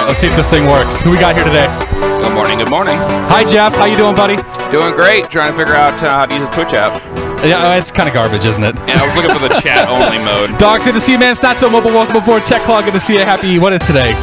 right, let's see if this thing works. Who we got here today? Good morning, good morning. Hi, Jeff. How you doing, buddy? Doing great. Trying to figure out how to use a Twitch app. Yeah, it's kind of garbage, isn't it? Yeah, I was looking for the chat-only mode. Dogs, good to see you, man. It's not so mobile. Welcome aboard. Tech Claw, good to see you. Happy, what is today?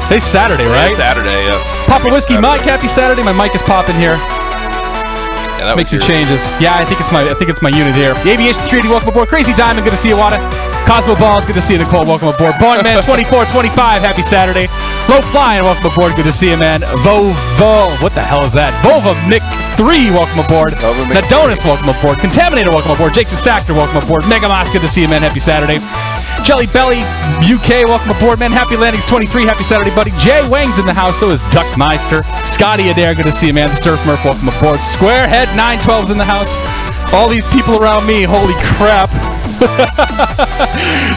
Today's Saturday, right? Yeah, Saturday, yes. Papa Whiskey Mike, happy Saturday. My mic is popping here. Yeah, Let's make some changes. Yeah, I think it's my unit here. The Aviation Treaty, welcome aboard. Crazy Diamond, good to see you, Wada. Cosmo Balls, good to see you, Nicole. Welcome aboard. Boeing Man 2425, happy Saturday. Low Flying, welcome aboard. Good to see you, man. What the hell is that? Vova Mick 3, welcome aboard. Nadonis, welcome aboard. Contaminator, welcome aboard. Jason Sacker, welcome aboard. Mega Moss, good to see you, man. Happy Saturday. Jelly Belly UK, welcome aboard, man. Happy Landings 23, happy Saturday, buddy. Jay Wang's in the house, so is Duckmeister. Scotty Adair, good to see you, man. The Surf Murph, welcome aboard. Squarehead 912's in the house. All these people around me, holy crap.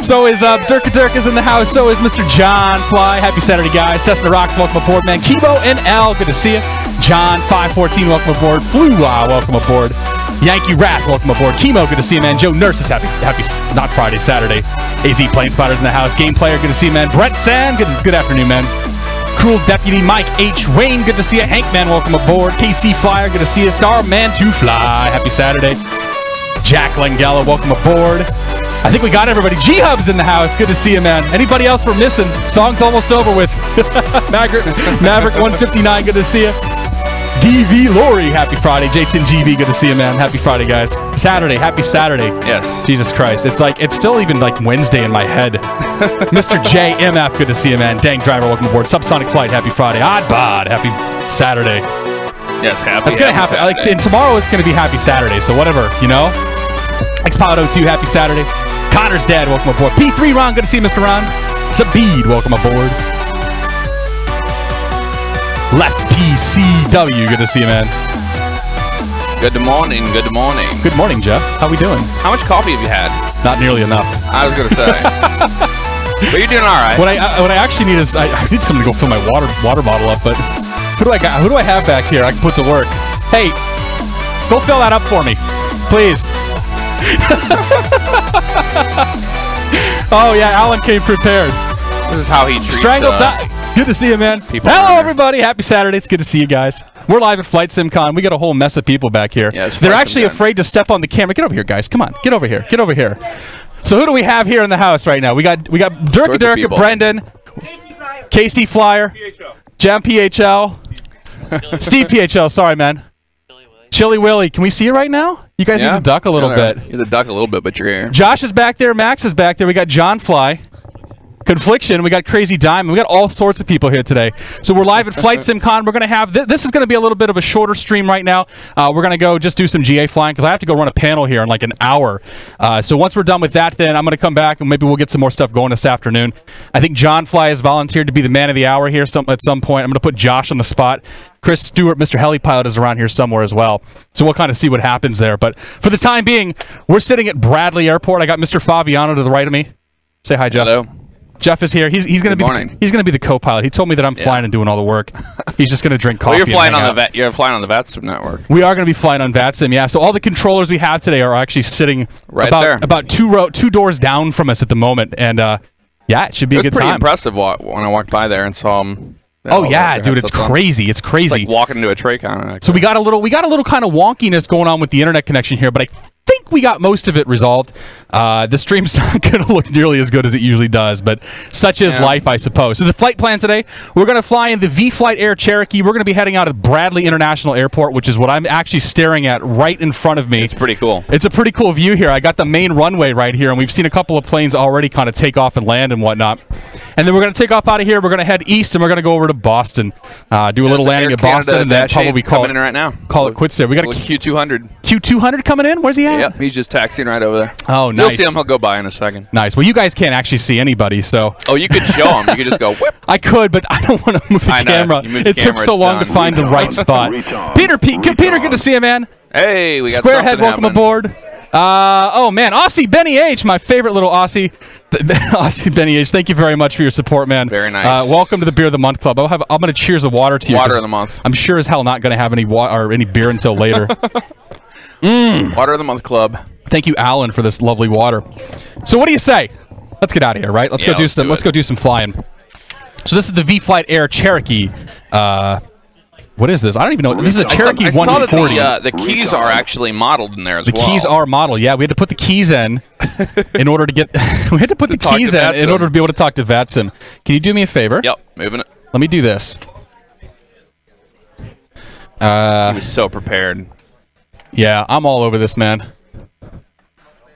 So is Dirk is in the house, so is Mr. John Fly. Happy Saturday, guys. Cessna Rocks, welcome aboard, man. Kibo and L, good to see you. John 514, welcome aboard. Flua, welcome aboard. Yankee Rat, welcome aboard. Chemo, good to see you, man. Joe Nurse is happy, not Friday, Saturday. AZ Plane Spotters in the house. Game Player, good to see you, man. Brett Sand, good afternoon, man. Cruel Deputy Mike H. Wayne, good to see you. Hank Man, welcome aboard. KC Flyer, good to see you. Starman to Fly, happy Saturday. Jack Langella, welcome aboard. I think we got everybody. G-Hub's in the house. Good to see you, man. Anybody else we're missing? Song's almost over with. Maverick 159, good to see you. DV Lori, happy Friday. J10 GB, good to see you, man. Happy Friday, guys. Saturday, happy Saturday. Yes. Jesus Christ. It's still even like Wednesday in my head. Mr. JMF, good to see you, man. Dang Driver, welcome aboard. Subsonic Flight, happy Friday. Odd Bod, happy Saturday. Yes, happy. That's gonna happen. Like, and tomorrow it's gonna be happy Saturday, so whatever, you know? Xpilot 02, happy Saturday. Connor's dad, welcome aboard. P3 Ron, good to see you, Mr. Ron. Sabid, welcome aboard. Left PCW, good to see you, man. Good morning, good morning. Good morning, Jeff. How we doing? How much coffee have you had? Not nearly enough. I was gonna say. But you're doing all right. What I actually need is I need someone to go fill my water bottle up. But who do I have back here? I can put to work. Hey, go fill that up for me, please. Oh yeah, Alan came prepared. This is how he treats. Strangled that. Good to see you, man. Hello, everybody. Happy Saturday. It's good to see you guys. We're live at FlightSimCon. We got a whole mess of people back here. Yeah, they're actually afraid to step on the camera. Get over here, guys. Come on. Get over here. Get over here. So who do we have here in the house right now? We got Dirk, Brendan, Casey Flyer, Jam PHL, Steve PHL. Sorry, man. Chili Willy. Can we see you right now? You guys need to duck a little bit. You need to duck a little bit, but you're here. Josh is back there. Max is back there. We got John Fly. Confliction, we got Crazy Diamond, we got all sorts of people here today. So we're live at FlightSimCon. We're going to have, this is going to be a little bit of a shorter stream right now. We're going to go just do some GA flying because I have to go run a panel here in like an hour. So once we're done with that, then I'm going to come back and maybe we'll get some more stuff going this afternoon. I think John Fly has volunteered to be the man of the hour here at some point. I'm going to put Josh on the spot. Chris Stewart, Mr. Helipilot, is around here somewhere as well. So we'll kind of see what happens there. But for the time being, we're sitting at Bradley Airport. I got Mr. Faviano to the right of me. Say hi, Jeff. Hello. Jeff is here. He's going to be the co-pilot. He told me that I'm flying and doing all the work. He's just going to drink coffee. Well, you're flying on the VATSIM network. We are going to be flying on VATSIM. Yeah. So all the controllers we have today are actually sitting about two doors down from us at the moment, and yeah, it should be a good time. It was pretty impressive when I walked by there and saw them. Oh yeah, dude, it's crazy. It's crazy. It's like walking into a tray counter. So we got a little kind of wonkiness going on with the internet connection here, but I think we got most of it resolved. The stream's not going to look nearly as good as it usually does, but such is life, I suppose. So the flight plan today, we're going to fly in the V-Flight Air Cherokee. We're going to be heading out of Bradley International Airport, which is what I'm actually staring at right in front of me. It's pretty cool. It's a pretty cool view here. I got the main runway right here, and we've seen a couple of planes already kind of take off and land and whatnot. And then we're going to take off out of here. We're going to head east, and we're going to go over to Boston, do a little landing at Boston, and then probably call it quits there. We got a Q200. Q200 coming in. Where's he at? Yep, he's just taxiing right over there. Oh, nice. You'll see him. He'll go by in a second. Nice. Well, you guys can't actually see anybody, so. Oh, you could show him. You could just go whip. I could, but I don't want to move the camera. It took so long to find the right spot. Peter, good to see you, man. Hey, we got Squarehead, welcome aboard. Oh man, Aussie Benny H, my favorite little Aussie. Aussie Benny H, thank you very much for your support, man. Very nice. Welcome to the Beer of the Month Club. I'm going to cheers of water to you. Water of the month. I'm sure as hell not going to have any any beer until later. Water of the Month Club. Thank you, Alan, for this lovely water. So what do you say? Let's get out of here, right? Let's go do some flying. So this is the V-Flight Air Cherokee. What is this? I don't even know. This is a Cherokee 140. I saw that the keys are actually modeled in there as well. The keys are modeled. Yeah, we had to put the keys in order to get. We had to put the keys in order to be able to talk to VATSIM. Can you do me a favor? Yep, moving it. Let me do this. He was so prepared. Yeah, I'm all over this, man.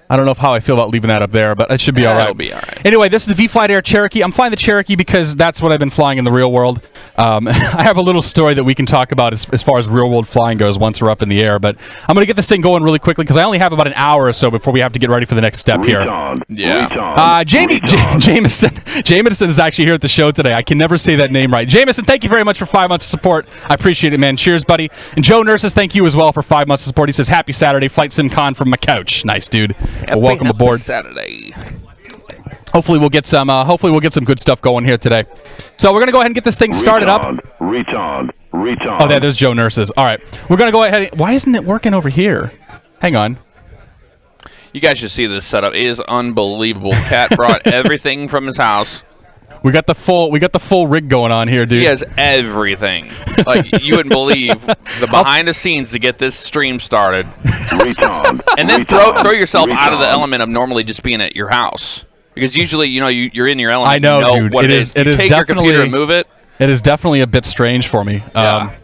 I don't know how I feel about leaving that up there, but it should be all right. It'll be all right. Anyway, this is the V-Flight Air Cherokee. I'm flying the Cherokee because that's what I've been flying in the real world. I have a little story that we can talk about as far as real world flying goes once we're up in the air, but I'm going to get this thing going really quickly because I only have about an hour or so before we have to get ready for the next step here. Yeah. Jameson is actually here at the show today. I can never say that name right. Jameson, thank you very much for 5 months of support. I appreciate it, man. Cheers, buddy. And Joe Nurses, thank you as well for 5 months of support. He says, happy Saturday, FlightSimCon from my couch. Nice, dude. Well, welcome aboard. Saturday. Hopefully we'll get some good stuff going here today. So we're gonna go ahead and get this thing started up. Reach on. Oh, yeah, there's Joe Nurses. All right, we're gonna go ahead. Why isn't it working over here? Hang on. You guys should see this setup. It is unbelievable. Cat brought everything from his house. We got the full rig going on here, dude. He has everything. Like, you wouldn't believe the behind the scenes to get this stream started. Reach on. And then throw yourself out of the element of normally just being at your house. Because usually, you know, you're in your element. I know, you know dude. What it is. It is take your computer and move it. It is definitely a bit strange for me. Yeah.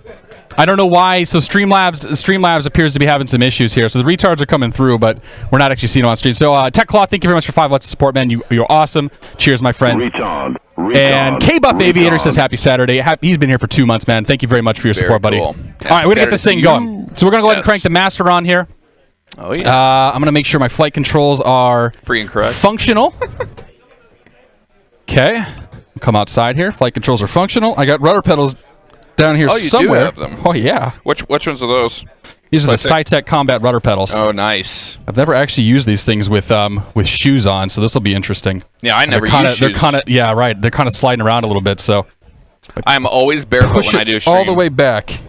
I don't know why. So Streamlabs appears to be having some issues here. So the retards are coming through, but we're not actually seeing them on stream. So TechClaw, thank you very much for 5 months of support, man. You're awesome. Cheers, my friend. Reach on. And K-Buff Aviator says happy Saturday. He's been here for 2 months, man. Thank you very much for your support, buddy. Cool. All right, we're going to get this thing going. So we're going to go ahead and crank the master on here. Oh, yeah. I'm going to make sure my flight controls are free and correct. Functional. Okay. Come outside here. Flight controls are functional. I got rudder pedals down here somewhere. Do have them. Oh, yeah. Which ones are those? These are the SciTech Combat rudder pedals. Oh, nice. I've never actually used these things with shoes on, so this will be interesting. Yeah, I never use shoes. They're kind of, yeah, right. They're kind of sliding around a little bit, so. I'm always barefoot when I do a stream. All the way back.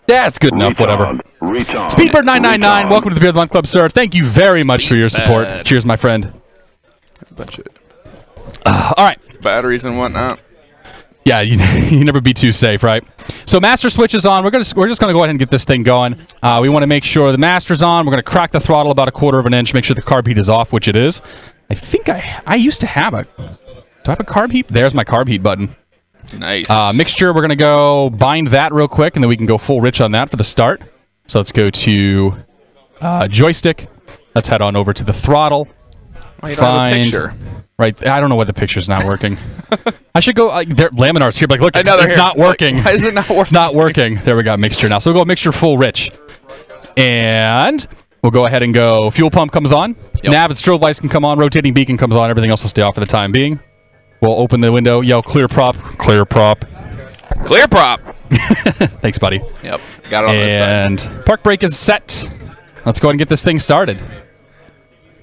Yeah, it's good enough, whatever. Speedbird999, welcome to the Beer of the Month Club, sir. Thank you very much for your support. Cheers, my friend. Bunch of all right. Batteries and whatnot. Yeah, you never be too safe, right? So master switch is on. We're just going to go ahead and get this thing going. We want to make sure the master's on. We're going to crack the throttle about 1/4 inch, make sure the carb heat is off, which it is. I think I used to have a... Do I have a carb heat? There's my carb heat button. Nice. Mixture, we're going to go bind that real quick, and then we can go full rich on that for the start. So let's go to joystick. Let's head on over to the throttle. Oh, you don't have a picture. Right, I don't know why the picture's not working. I should go. Laminar's here, but like, look, it's not working. Why is it not working? It's not working. There we got mixture now. So we'll go mixture full rich, and we'll go ahead and go. Fuel pump comes on. Yep. Nav and strobe lights can come on. Rotating beacon comes on. Everything else will stay off for the time being. We'll open the window. Yell clear prop. Clear prop. Clear prop. Thanks, buddy. Yep, got it on this side. And park brake is set. Let's go ahead and get this thing started.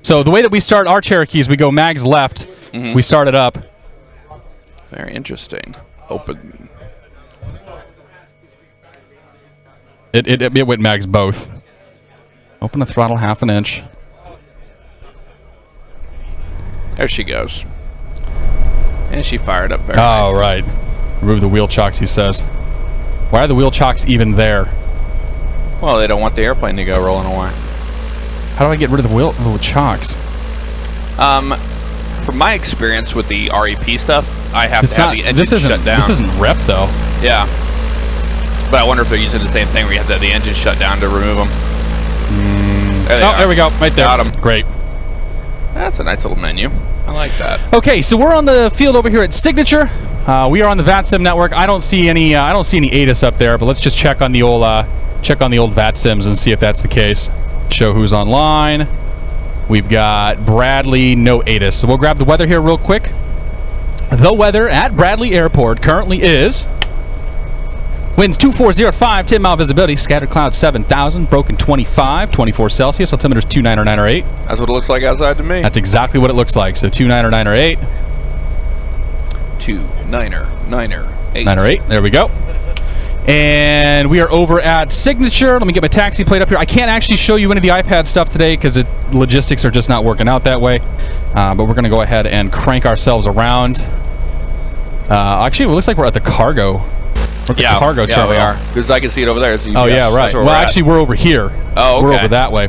So the way that we start our Cherokees, we go mags left. We start it up. Very interesting. Open. It went mags both. Open the throttle 1/2 inch. There she goes. And she fired up very Oh, right. Remove the wheel chocks, he says. Why are the wheel chocks even there? Well, they don't want the airplane to go rolling away. How do I get rid of the wheel chocks? From my experience with the REP stuff, I have to have the engine shut down. This isn't rep, though. Yeah. But I wonder if they're using the same thing where you have to have the engine shut down to remove them. There we go. Right there. Got 'em. Great. That's a nice little menu. I like that. Okay, so we're on the field over here at Signature. We are on the VATSIM network. I don't see any ATIS up there, but let's just check on the old VATSIMs and see if that's the case. Show who's online. We've got Bradley, no ATIS. So we'll grab the weather here real quick. The weather at Bradley Airport currently is winds 2405, 10-mile visibility, scattered clouds 7,000, broken 25, 24 Celsius, altimeter's 29 or 9 or 8. That's what it looks like outside to me. That's exactly what it looks like. So 29 or 9 or 8. 9 or 8. 9 or 8. There we go. And we are over at Signature. Let me get my taxi plate up here. I can't actually show you any of the iPad stuff today because logistics are just not working out that way. But we're going to go ahead and crank ourselves around. Actually, it looks like we're at the cargo. We're at the cargo terminal. we are. Because I can see it over there. It's UPS. Oh, yeah, right. Well, actually, we're over here. Oh, okay. We're over that way.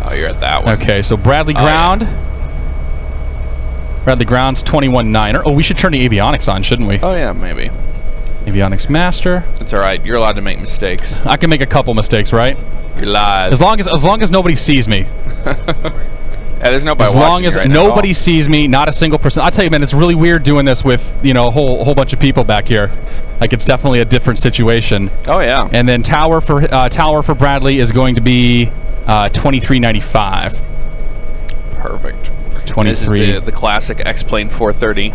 Oh, you're at that one. Okay, so Bradley Ground. Bradley Ground's 21-9er. Oh, we should turn the avionics on, shouldn't we? Oh, yeah, maybe. Avionics master. It's all right. You're allowed to make mistakes. I can make a couple mistakes, right? You're live. As long as nobody sees me. Yeah, there's nobody as long as nobody sees me, not a single person. I tell you, man, it's really weird doing this with a whole bunch of people back here. Like, it's definitely a different situation. Oh yeah. And then tower for Bradley is going to be 2395. Perfect. 23. This is the classic X-Plane 430.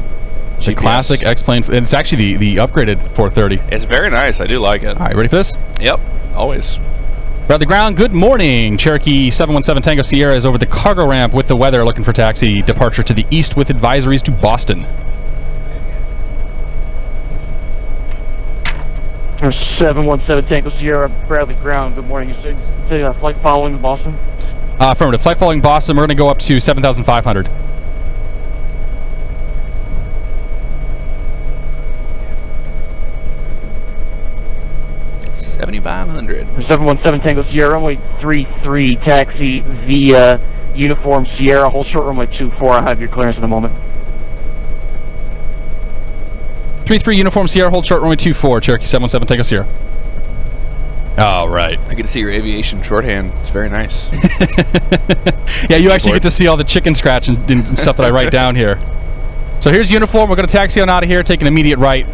The classic X-Plane. And it's actually the upgraded 430. It's very nice. I do like it. All right, ready for this? Yep. Always. Bradley Ground, good morning. Cherokee 717 Tango Sierra is over the cargo ramp with the weather, looking for taxi departure to the east with advisories to Boston. 717 Tango Sierra, Bradley Ground, good morning. You said flight following Boston? Affirmative. Flight following Boston, we're going to go up to 7,500. 7,500. 717 Tango Sierra, runway 33, taxi via Uniform Sierra, hold short runway 24. I have your clearance in a moment. 33 Uniform Sierra, hold short runway 24, Cherokee 717 Tango Sierra. All right. I get to see your aviation shorthand. It's very nice. Yeah, you actually get to see all the chicken scratch and stuff that I write down here. So here's Uniform. We're going to taxi on out of here, take an immediate right,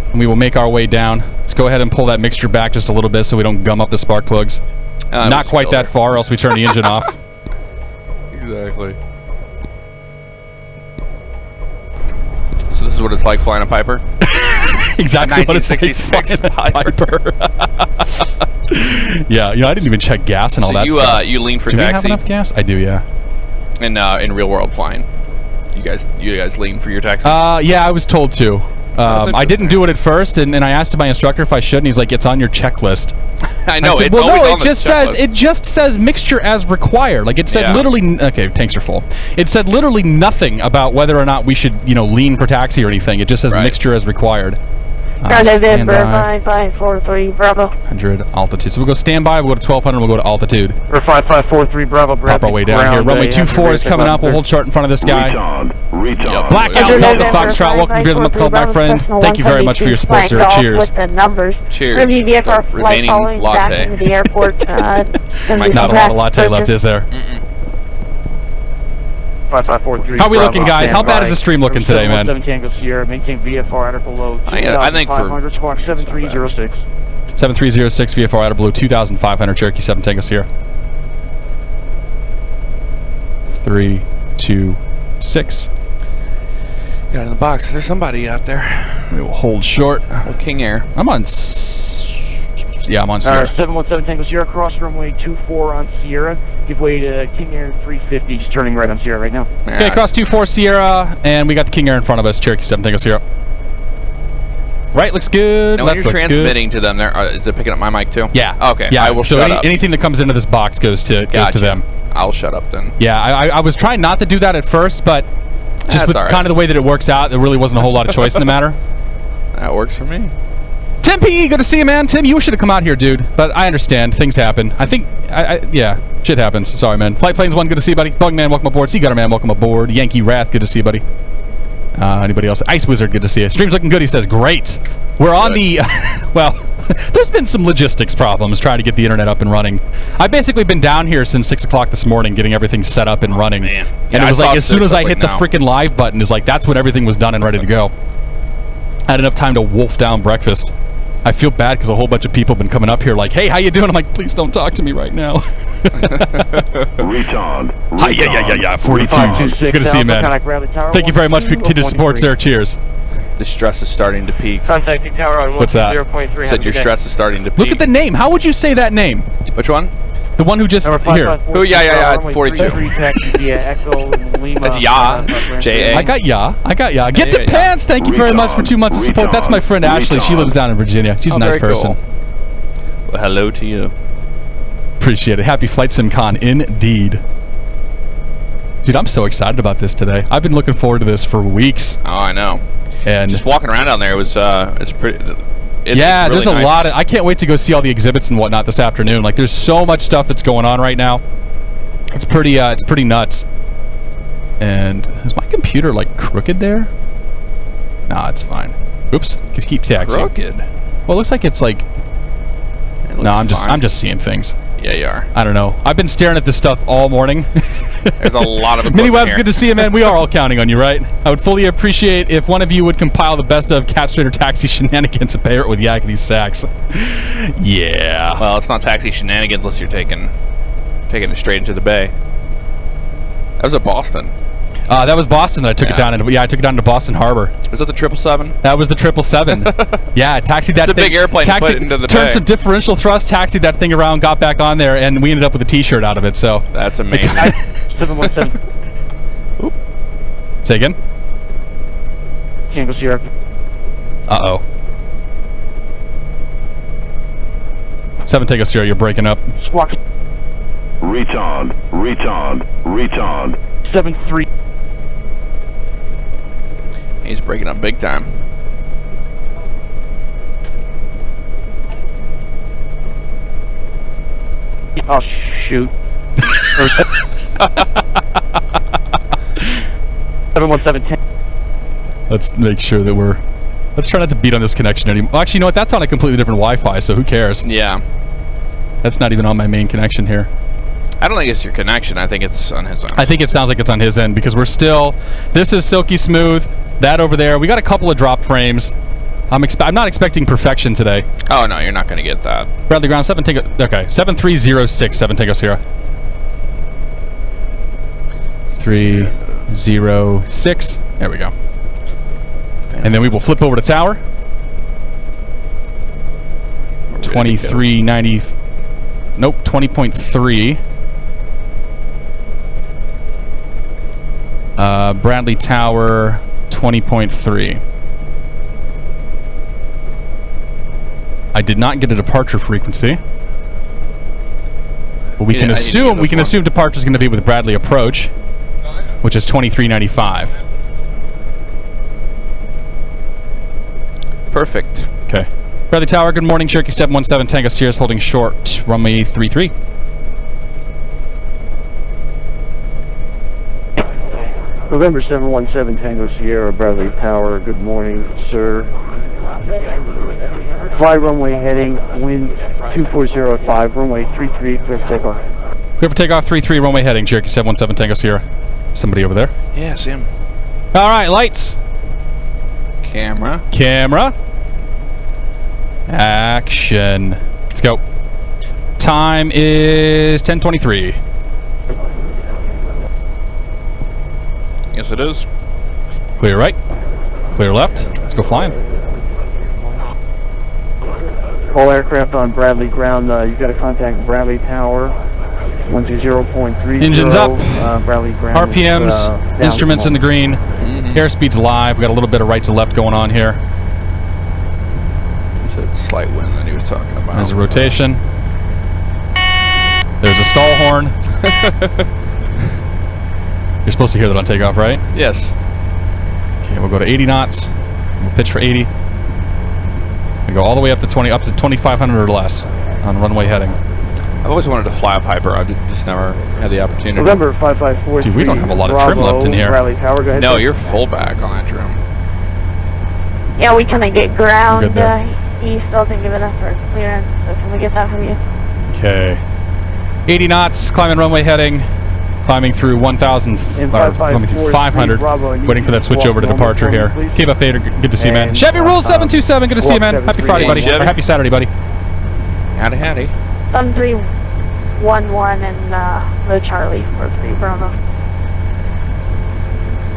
and we will make our way down. Let's go ahead and pull that mixture back just a little bit so we don't gum up the spark plugs. Not quite that far, else we turn the engine off. Exactly. So this is what it's like flying a Piper? Exactly what it's like flying a Piper. Yeah, I didn't even check gas and all that stuff. You lean for taxi? Do we have taxi? enough gas? I do, yeah. In real world flying, you guys lean for your taxi? Yeah, I was told to. I didn't do it at first, and I asked my instructor if I should, and he's like, "It's on your checklist." I know. I said, it's well, always no, on it just says mixture as required. Like it said literally. Okay, tanks are full. It said literally nothing about whether or not we should, lean for taxi or anything. It just says mixture as required. November 5543 Bravo. 100 altitude. So we'll go standby. We'll go to 1200. We'll go to altitude. 5543 Bravo. Pop our way down here. Runway 24 is coming up. We'll hold short in front of this guy. Retard. Blackout Delta Foxtrot. Welcome to Beer the Month Club, my friend. Thank you very much for your support, sir. Cheers. With the numbers. Cheers. Remaining latte. Back to the airport. Not a lot of latte left, is there? 5543. How are we looking, guys? How bad is the stream looking today, man? 7 Tango Sierra, maintain VFR at or below 2,500, squawk 7306. 7306 VFR at or below 2,500, Cherokee 7 Tango Sierra. 3, 2, 6. Got in the box. There's somebody out there. We will hold short. King Air. I'm on. Yeah, I'm on Sierra. 717 Tango Sierra, cross runway 24 on Sierra. Give way to King Air 350, just turning right on Sierra right now. Okay, cross 24 Sierra, and we got the King Air in front of us, Cherokee 7 Tango Sierra. Right looks good. Now, when you're transmitting to them, is it picking up my mic too? Yeah. Okay. Yeah. I will shut up. Anything that comes into this box goes to them. I'll shut up then. Yeah, I was trying not to do that at first, but just with kind of the way that it works out, there really wasn't a whole lot of choice in the matter. That works for me. Tim P, good to see you, man. Tim, you should have come out here, dude. But I understand. Things happen. I think, yeah, shit happens. Sorry, man. Flight Planes 1, good to see you, buddy. Bugman, welcome aboard. Sea Gutter Man, welcome aboard. Yankee Wrath, good to see you, buddy. Anybody else? Ice Wizard, good to see you. Stream's looking good, he says. Great. We're on the, well, there's been some logistics problems trying to get the internet up and running. I've basically been down here since 6 o'clock this morning getting everything set up and running. Man. And it was like, as soon as I hit the freaking live button, is like, that's when everything was done and ready to go. I had enough time to wolf down breakfast. I feel bad because a whole bunch of people have been coming up here like, hey, how you doing? I'm like, please don't talk to me right now. Retard. Hi, yeah, 42. Good to see you, man. Thank you very much for your continued support, sir. Cheers. The stress is starting to peak. Contacting tower on 1.3. What's that? Said your stress is starting to peak. Look at the name. How would you say that name? Which one? The one who just here. Oh, yeah, 42. That's J-A. I got ya. Get the pants. Thank you very much for 2 months of support. That's my friend Ashley. She lives down in Virginia. She's a nice person. Cool. Well, hello to you. Appreciate it. Happy FlightSimCon indeed. Dude, I'm so excited about this today. I've been looking forward to this for weeks. Oh, I know. And just walking around down there, it was it's pretty. Yeah, really there's a nice. lot of. I can't wait to go see all the exhibits and whatnot this afternoon. Like, there's so much stuff that's going on right now. It's pretty nuts. And is my computer like crooked there? Nah, it's fine. Oops, just keep taxing. Crooked. Well, it looks like it's like. No, I'm just seeing things. Yeah, you are. I don't know. I've been staring at this stuff all morning. There's a lot of Mini equipment Web's here. good to see you, man. We are all counting on you, right? I would fully appreciate if one of you would compile the best of Cat Strader Taxi shenanigans and pair it with Yakety Sax. Yeah. Well, it's not taxi shenanigans unless you're taking it straight into the bay. That was at Boston. That was Boston that I took it down into. Yeah, I took it down to Boston Harbor. Was that the 777? That was the 777. Yeah, taxied that It's a thing. big airplane to put into the turned bay. some differential thrust, taxied that thing around, got back on there, and we ended up with a T-shirt out of it. So that's amazing. 717. Oop. Say again. Tango Sierra. Uh-oh. 7 Tango Sierra, you're breaking up. Squawk. Retard. 7-3. He's breaking up big time. Oh, shoot. 71710. Let's make sure that we're... Let's try not to beat on this connection anymore. Well, actually, you know what? That's on a completely different Wi-Fi, so who cares? Yeah. That's not even on my main connection here. I don't think it's your connection. I think it's on his own. I think it sounds like it's on his end because we're still... This is silky smooth. That over there. We got a couple of drop frames. I'm not expecting perfection today. Oh, no, you're not going to get that. Bradley Ground, 7 Tango... Okay, 7306, 7 Tango Sierra. 306. There we go. And then we will flip over to tower. 2390. Nope, 20.3. Bradley Tower, 20.3. I did not get a departure frequency. But we can assume departure is going to be with Bradley approach, which is 2395. Perfect. Okay. Bradley Tower, good morning. Cherokee 717 Tango Sierra is holding short. Runway 33. November 717 Tango Sierra, Bradley Tower. Good morning, sir. Fly runway heading, wind 2405, runway 33, clear for takeoff. Clear for takeoff, 33, runway heading. Cherokee 717 Tango Sierra. Somebody over there? Yeah, see him. All right, lights. Camera. Camera. Action. Let's go. Time is 10:23. Yes, it is. Clear right. Clear left. Let's go flying. All aircraft on Bradley ground, you've got to contact Bradley Tower, 120.30. Engines up. Bradley ground. RPMs, instruments in the green. Airspeed's live. We got a little bit of right to left going on here. It's a slight wind that he was talking about. There's a rotation. There's a stall horn. You're supposed to hear that on takeoff, right? Yes. Okay, we'll go to 80 knots. We'll pitch for 80. We go all the way up to 2,500 or less on runway heading. I've always wanted to fly a Piper. I've just never had the opportunity. November 5543. Dude, we don't have a lot of trim left in here. Bradley Tower, go ahead. No, you're full back on that trim. Yeah, we kind of get ground We're good there. east. I'll think of it for clearance. So can we get that from you? Okay. 80 knots, climbing runway heading. Climbing through 1,000, climbing through 500. Waiting for that switch over to departure here. KBOS Fader, good to see you, man. Chevy Rule 727, good to see you, man. Happy Friday, buddy. Or happy Saturday, buddy. Howdy, howdy. 7311 and the Charlie for 3 Bravo.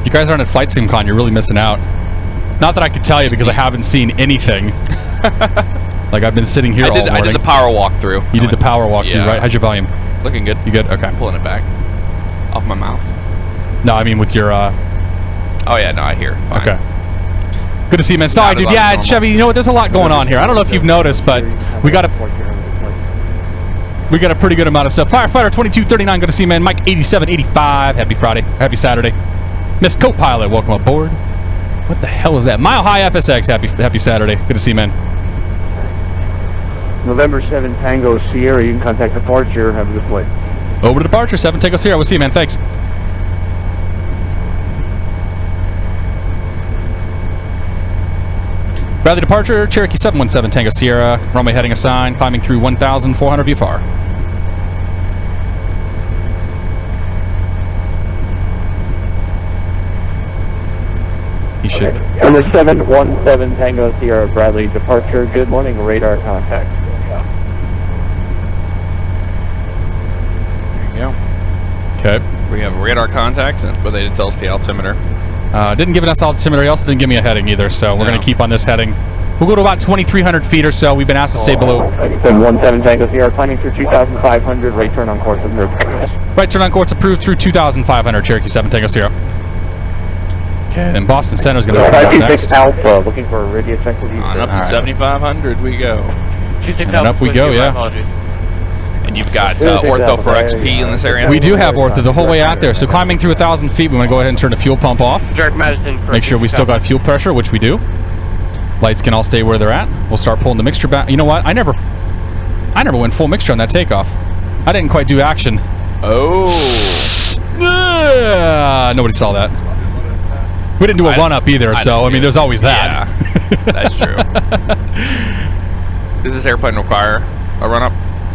You guys aren't at FlightSimCon, you're really missing out. Not that I could tell you because I haven't seen anything. Like I've been sitting here all morning. I did the power walkthrough. You did the power walkthrough, right? How's your volume? Looking good. You good? Okay. I'm pulling it back. Off my mouth. No, I mean with your, Oh yeah, no, I hear. Fine. Okay. Good to see you, man. Sorry, dude. Yeah, Chevy, you know what? There's a lot going on here. I don't know if you've noticed, but we got a pretty good amount of stuff. Firefighter 2239, good to see you, man. Mike 8785, happy Friday. Happy Saturday. Miss Co-Pilot, welcome aboard. What the hell is that? Mile High FSX, happy Saturday. Good to see you, man. November 7 Tango Sierra, you can contact departure. Have a good flight. Over to departure, 7 Tango Sierra. We'll see you, man. Thanks. Bradley departure, Cherokee 717 Tango Sierra. Runway heading assigned, climbing through 1,400 VFR. He should. Number 717 Tango Sierra, Bradley departure. Good morning, radar contact. There you go. Okay. We have radar contact, but they didn't tell us the altimeter. Didn't give us altimeter. He also didn't give me a heading either, so we're going to keep on this heading. We'll go to about 2,300 feet or so. We've been asked to stay below. 717 Tango Sierra, climbing through 2,500. Right turn on course approved. Right turn on course approved through 2,500. Cherokee 7 Tango Sierra. Okay, then Boston Center is going to be 526 Alpha, looking for a radius exit. On up to 7,500 we go. And up we go, yeah. And you've got ortho for XP in this area? We do have ortho the whole way out there. So climbing through 1,000 feet, we want to go ahead and turn the fuel pump off. Make sure we still got fuel pressure, which we do. Lights can all stay where they're at. We'll start pulling the mixture back. You know what? I never went full mixture on that takeoff. I didn't quite do action. Oh. Nobody saw that. We didn't do a run-up either, so, I mean, there's always that. Yeah, that's true. Does this airplane require a run-up?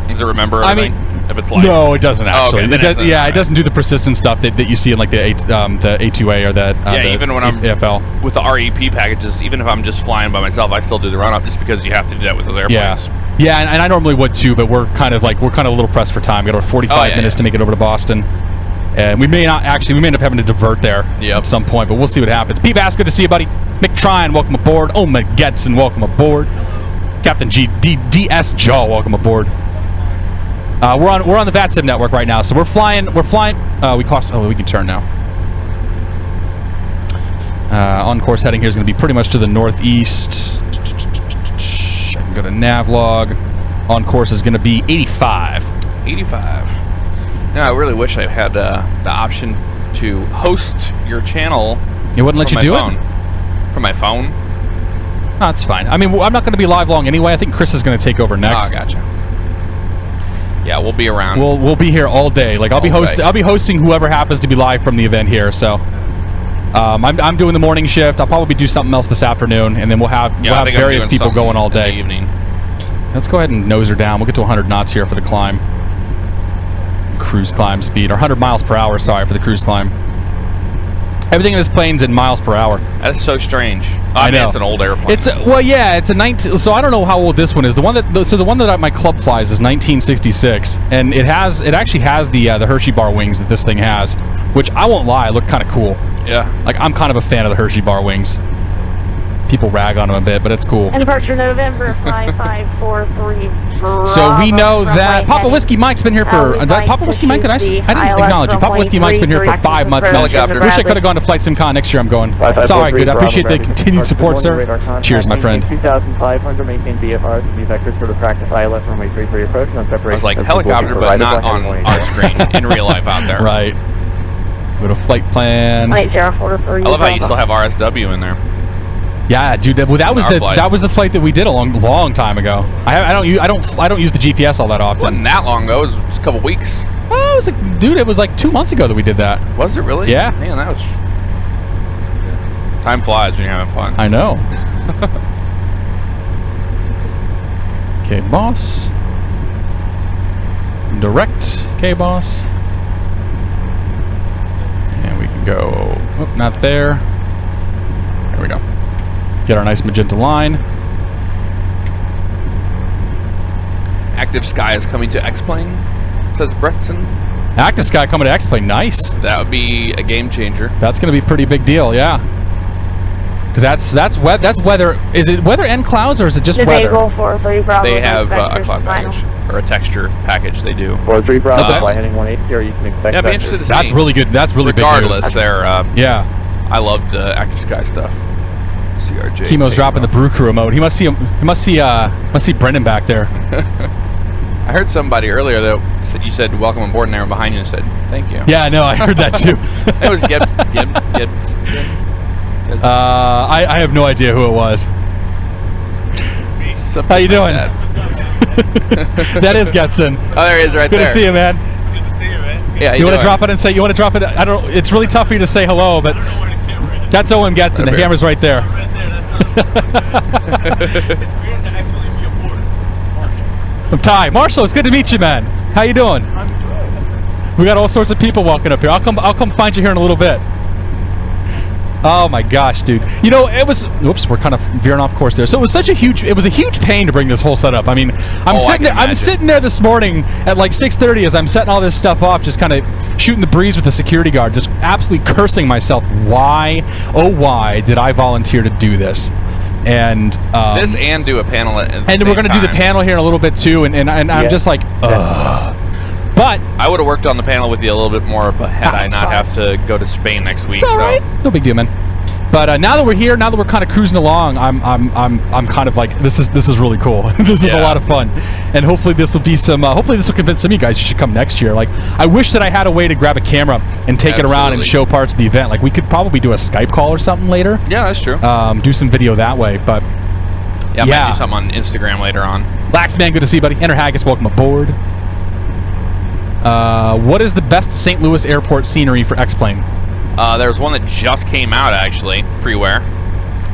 Does it remember everything? I mean, if it's light? No, it doesn't actually. Oh, okay, it doesn't do the persistent stuff that you see in like the A2A or that even when I'm AFL. With the REP packages, even if I'm just flying by myself, I still do the run-up just because you have to do that with those airplanes. Yeah, and I normally would too, but we're kind of a little pressed for time. We got over 45 minutes to make it over to Boston. And we may end up having to divert there at some point, but we'll see what happens. P-Bass, good to see you, buddy. Mick Tryon, welcome aboard. Oma Getson, welcome aboard. Captain DS Jaw, welcome aboard. We're on the VATSIM network right now, so we're flying. We can turn now. On course heading here is going to be pretty much to the northeast. I can go to Navlog. On course is going to be 85. 85. Now, I really wish I had the option to host your channel. It wouldn't let you do it? From my phone? No, that's fine. I mean, I'm not going to be live long anyway. I think Chris is going to take over next. Oh, gotcha. Yeah, we'll be around. We'll be here all day. Like I'll be hosting whoever happens to be live from the event here. So I'm doing the morning shift. I'll probably do something else this afternoon, and then we'll have various people going all day. In the evening. Let's go ahead and nose her down. We'll get to 100 knots here for the climb. Cruise climb speed, or 100 miles per hour. Sorry for the cruise climb. Everything in this plane's in miles per hour. That is so strange. I know. It's an old airplane. It's a 19. So I don't know how old this one is. The one that my club flies is 1966, and it actually has the Hershey bar wings that this thing has, which I won't lie, look kind of cool. Yeah. Like I'm kind of a fan of the Hershey bar wings. People rag on them a bit, but it's cool. And departure November 5543. So we know that Papa Whiskey Mike's been here for. Papa Whiskey Mike, I didn't acknowledge you. Papa Whiskey Mike's been here for 5 months. Helicopter. Wish I could have gone to FlightSimCon next year. I'm going. It's all right, good. I appreciate the continued support, sir. Cheers, my friend. 2,500, maintain VFR. The vectors for the practice ILS runway 33 approach. On separation. I was like helicopter, but not on our screen in real life out there. Right. Go to flight plan. I love how you still have RSW in there. Yeah, dude. That was the flight that we did a long time ago. I don't use the GPS all that often. It wasn't that long ago. It was a couple weeks. Oh, it was like 2 months ago that we did that. Was it really? Yeah. Man, that was. Time flies when you're having fun. I know. KBOS. Direct KBOS. And we can go. Oh, not there. There we go. Get our nice magenta line. Active Sky is coming to X-Plane, says Bretson. Active Sky coming to X-Plane, nice. That would be a game changer. That's going to be a pretty big deal, yeah. Because that's weather. Is it weather and clouds, or is it just weather? They have a cloud package or a texture package. They do. 43 Bravo, fly heading 180, you can expect. Yeah, be interested to see. That's really good. That's really regardless, big news. They're yeah. I loved Active Sky stuff. CRJ. Chemo's dropping the brew crew remote. He must see Brendan back there. I heard somebody earlier that you said welcome aboard, and they were behind you and said thank you. Yeah, no, I heard that too. It was Gibbs. I have no idea who it was. Something How you like doing? that. That is Getson. Oh, there he is, right Good there. to see you, man. Good to see you, man. Yeah, You want to drop it and say? You want to drop it? I don't. It's really tough for you to say hello, but that's Owen Getson. The hammer's right there. Right there, that's it's weird to actually be aboard. Marshall. I'm Ty. Marshall, it's good to meet you, man. How you doing? I'm good. We got all sorts of people walking up here. I'll come find you here in a little bit. Oh my gosh, dude. You know, it was, oops, we're kind of veering off course there. So it was a huge pain to bring this whole setup. I mean, I'm sitting there this morning at like 6:30 as I'm setting all this stuff off, just kind of shooting the breeze with the security guard, just absolutely cursing myself. Why, oh why did I volunteer to do this? And this and do a panel at the and we're going to do the panel here in a little bit too, and I'm just like, ugh. But I would have worked on the panel with you a little bit more, but had I That's not fine. have to go to Spain next week. It's all right. No big deal, man. But now that we're here, now that we're kind of cruising along, I'm kind of like, this is really cool. This is a lot of fun, and hopefully this will be some. Hopefully this will convince some of you guys you should come next year. Like, I wish that I had a way to grab a camera and take it around and show parts of the event. Like, we could probably do a Skype call or something later. Yeah, that's true. Do some video that way, but yeah, I might do something on Instagram later on. Laxman, good to see you, buddy. Enter Haggis, welcome aboard. What is the best St. Louis airport scenery for X-Plane? There's one that just came out, actually, freeware.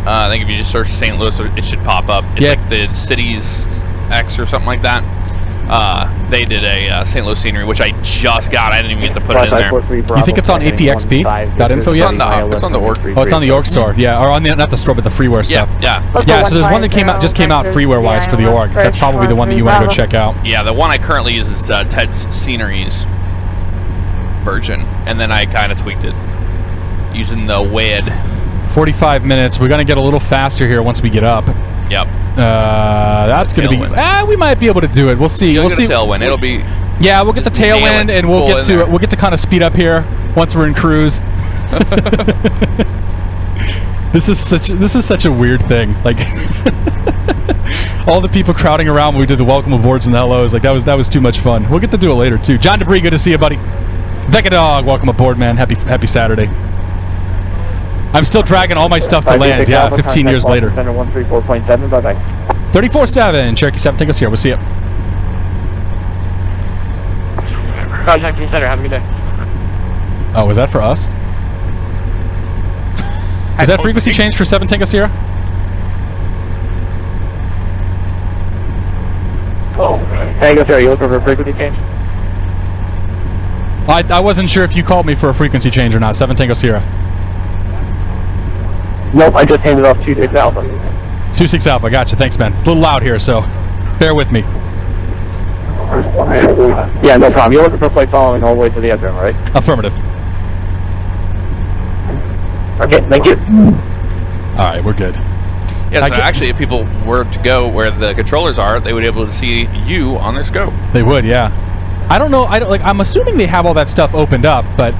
I think if you just search St. Louis, it should pop up. It's like the Cities X or something like that. They did a St. Louis scenery, which I just got. I didn't even get to put it in there. You think it's on APXP.info yet? It's on the org. Oh, it's on the org store. Yeah, or on the, not the store, but the freeware stuff. Yeah. Yeah, so there's one that just came out freeware-wise for the org. That's probably the one that you want to go check out. Yeah, the one I currently use is Ted's Sceneries version, and then I kind of tweaked it using the WED. 45 minutes. We're going to get a little faster here once we get up. Yep. That's going to be... we might be able to do it. We'll see. We'll see. Tailwind. It'll be... Yeah, we'll get the tailwind, and we'll get to kind of speed up here once we're in cruise. This is such a weird thing. Like all the people crowding around when we did the welcome aboards and the hellos, like that was too much fun. We'll get to do it later too. John Debris, good to see you, buddy. Vecca Dog, welcome aboard, man. Happy Saturday. I'm still dragging all my stuff to lands. Yeah, 15 years later. Center 134.7. Bye bye. 34-7. Cherokee 7, take us here. We'll see you. Contact Team Center. Have a good day. Oh, was that for us? Is that frequency change for 7 Tango Sierra? Oh, Tango Sierra, you looking for a frequency change? I wasn't sure if you called me for a frequency change or not. 7 Tango Sierra. Nope, I just handed off 26 Alpha. 26 Alpha, gotcha. Thanks, man. A little loud here, so bear with me. Yeah, no problem. You're looking for flight following all the way to the end, right? Affirmative. Okay, thank you. All right, we're good. Yeah, so actually, if people were to go where the controllers are, they would be able to see you on their scope. They would, yeah. I don't know. I'm assuming they have all that stuff opened up, but